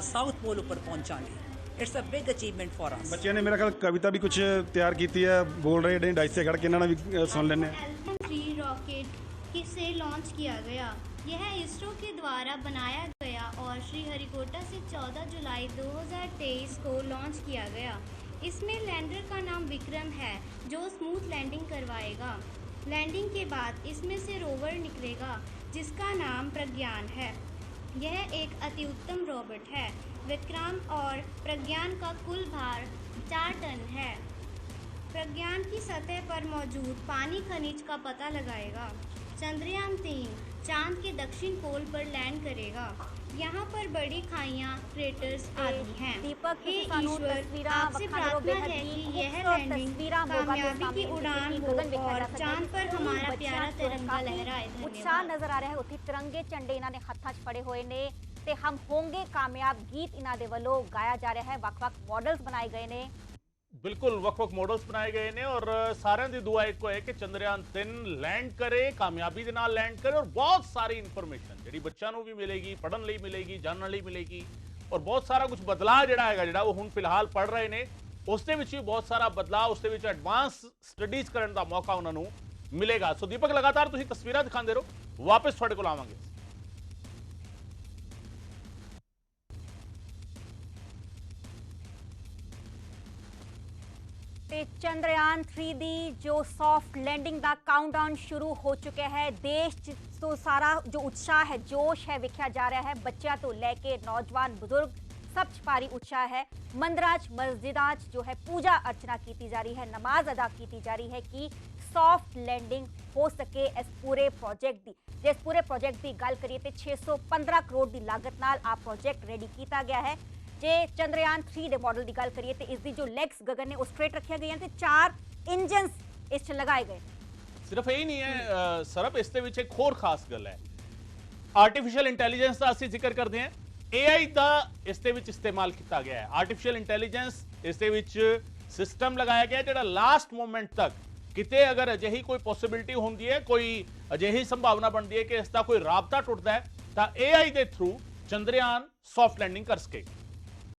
ਸਾਊਥ ਪੋਲ ਉੱਪਰ ਪਹੁੰਚਾਂਗੇ। It's a big achievement for us. ਬੱਚਿਆਂ ਨੇ ਮੇਰਾ ਖਿਆਲ ਕਵਿਤਾ ਵੀ ਕੁਝ ਤਿਆਰ ਕੀਤੀ ਹੈ, बोल रहे हैं डाइस से खड़ के ना भी सुन लेने। 3 रॉकेट से लॉन्च किया गया। यह इसरो के द्वारा बनाया गया और श्रीहरिकोटा से 14 जुलाई 2023 को लॉन्च किया गया। इसमें लैंडर का नाम विक्रम है जो स्मूथ लैंडिंग करवाएगा। लैंडिंग के बाद इसमें से रोवर निकलेगा जिसका नाम प्रज्ञान है। यह एक अति उत्तम रोबोट है। विक्रम और प्रज्ञान का कुल भार 4 टन है। प्रज्ञान की सतह पर मौजूद पानी खनिज का पता लगाएगा। चंद्रयान 3 चांद के दक्षिण पोल पर लैंड करेगा। यहाँ पर बड़ी खाइयाँ, क्रेटर्स आदि हैं। दीपक, हे ईश्वर, आपसे प्रार्थना है कि यह लैंडिंग कामयाबी की उड़ान हो और चांद पर हमारा प्यारा तिरंगा लहराए। उत्साह नजर आ ਰਿਹਾ ਹੈ। ਉੱਥੇ ਤਿਰੰਗੇ ਝੰਡੇ ਇਹਨਾਂ ਨੇ ਹੱਥਾਂ 'ਚ ਫੜੇ ਹੋਏ ਨੇ ਤੇ ਹਮ ਹੋਂਗੇ ਕਾਮਯਾਬ ਗੀਤ ਇਹਨਾਂ ਦੇ ਵੱਲੋਂ ਗਾਇਆ ਜਾ ਰਿਹਾ ਹੈ। ਵੱਖ-ਵੱਖ ਮਾਡਲਸ ਬਣਾਏ ਗਏ ਨੇ। बिल्कुल वक्-वक् मॉडल्स बनाए गए ने और सारिਆਂ ਦੀ दुआ ਇੱਕੋ ਹੈ ਕਿ ਚੰਦਰਯਾਨ 3 ਲੈਂਡ ਕਰੇ, ਕਾਮਯਾਬੀ ਦੇ ਨਾਲ ਲੈਂਡ ਕਰੇ ਔਰ ਬਹੁਤ ਸਾਰੀ ਇਨਫੋਰਮੇਸ਼ਨ ਜਿਹੜੀ ਬੱਚਿਆਂ ਨੂੰ ਵੀ ਮਿਲੇਗੀ, ਪੜ੍ਹਨ ਲਈ ਮਿਲੇਗੀ, ਜਾਣਨ ਲਈ ਮਿਲੇਗੀ ਔਰ ਬਹੁਤ ਸਾਰਾ ਕੁਝ ਬਦਲਾਅ ਜਿਹੜਾ ਉਹ ਹੁਣ ਫਿਲਹਾਲ ਪੜ੍ਹ ਰਹੇ ਨੇ ਉਸ ਦੇ ਵਿੱਚ ਵੀ ਬਹੁਤ ਸਾਰਾ ਬਦਲਾਅ, ਉਸ ਦੇ ਵਿੱਚ ਐਡਵਾਂਸ ਸਟੱਡੀਜ਼ ਕਰਨ ਦਾ ਮੌਕਾ ਉਹਨਾਂ ਨੂੰ ਮਿਲੇਗਾ। ਸੋ ਦੀਪਕ, ਲਗਾਤਾਰ ਤੁਸੀਂ ਤਸਵੀਰਾਂ ਦਿਖਾਉਂਦੇ ਰਹੋ, ਵਾਪਸ ਤੁਹਾਡੇ ਕੋਲ ਆਵਾਂਗੇ। ਤੇ ਚੰਦਰਯਾਨ 3 ਦੀ ਜੋ ਸੌਫਟ ਲੈਂਡਿੰਗ ਦਾ ਕਾਊਂਟਡਾਊਨ ਸ਼ੁਰੂ ਹੋ ਚੁੱਕਿਆ ਹੈ। ਦੇਸ਼ 'ਚ ਤੋਂ ਸਾਰਾ ਜੋ ਉਤਸ਼ਾਹ ਹੈ, ਜੋਸ਼ ਹੈ ਵੇਖਿਆ ਜਾ ਰਿਹਾ ਹੈ। ਬੱਚਿਆਂ ਤੋਂ ਲੈ ਕੇ ਨੌਜਵਾਨ ਬਜ਼ੁਰਗ ਸਭ 'ਚ ਭਾਰੀ ਉਤਸ਼ਾਹ ਹੈ। ਮੰਦਰਾਂ 'ਚ, ਮਸਜਿਦਾਂ 'ਚ ਜੋ ਹੈ ਪੂਜਾ ਅਰਚਨਾ ਕੀਤੀ ਜਾ ਰਹੀ ਹੈ, ਨਮਾਜ਼ ਅਦਾ ਕੀਤੀ ਜਾ ਰਹੀ ਹੈ ਕਿ ਸੌਫਟ ਲੈਂਡਿੰਗ ਹੋ ਸਕੇ ਇਸ ਪੂਰੇ ਪ੍ਰੋਜੈਕਟ ਦੀ। ਜੇ ਇਸ ਪੂਰੇ ਪ੍ਰੋਜੈਕਟ ਦੀ ਗੱਲ ਕਰੀਏ ਤੇ 615 ਕਰੋੜ ਦੀ ਲਾਗਤ ਨਾਲ ਆ ਪ੍ਰੋਜੈਕਟ ਰੈਡੀ ਕੀਤਾ ਗਿਆ ਹੈ। ਜੇ ਚੰਦਰਯਾਨ 3 ਦੇ ਮਾਡਲ ਦੀ ਗੱਲ ਕਰੀਏ ਤੇ ਇਸ ਦੀ ਜੋ ਲੈਗਸ ਗਗਨ ਨੇ ਉਹ ਸਟ੍ਰੇਟ ਰੱਖੀਆਂ ਗਈਆਂ ਤੇ 4 ਇੰਜਨਸ ਇਸ 'ਚ ਲਗਾਏ ਗਏ। ਸਿਰਫ ਇਹ ਨਹੀਂ ਹੈ ਸਰਬ, ਇਸ ਦੇ ਵਿੱਚ ਇੱਕ ਹੋਰ ਖਾਸ ਗੱਲ ਹੈ। ਆਰਟੀਫੀਸ਼ੀਅਲ ਇੰਟੈਲੀਜੈਂਸ ਦਾ ਅਸੀਂ ਜ਼ਿਕਰ ਕਰਦੇ ਹਾਂ। AI ਦਾ ਇਸ ਦੇ ਵਿੱਚ ਇਸਤੇਮਾਲ ਕੀਤਾ ਗਿਆ ਹੈ। ਆਰਟੀਫੀਸ਼ੀਅਲ ਇੰਟੈਲੀਜੈਂਸ ਇਸ ਦੇ ਵਿੱਚ ਸਿਸਟਮ ਲਗਾਇਆ ਗਿਆ ਜਿਹੜਾ ਲਾਸਟ ਮੋਮੈਂਟ ਤੱਕ ਕਿਤੇ ਅਗਰ ਅਜਿਹੀ ਕੋਈ ਪੋਸਿਬਿਲਿਟੀ ਹੁੰਦੀ ਹੈ, ਕੋਈ ਅਜਿਹੀ ਸੰਭਾਵਨਾ ਬਣਦੀ ਹੈ ਕਿ ਇਸ ਦਾ ਕੋਈ ਰਾਬਤਾ ਟੁੱਟਦਾ ਹੈ, ਤਾਂ AI ਦੇ ਥਰੂ ਚੰਦਰਯਾਨ ਸੌਫਟ ਲੈਂਡਿੰਗ ਕਰ ਸਕੇਗਾ।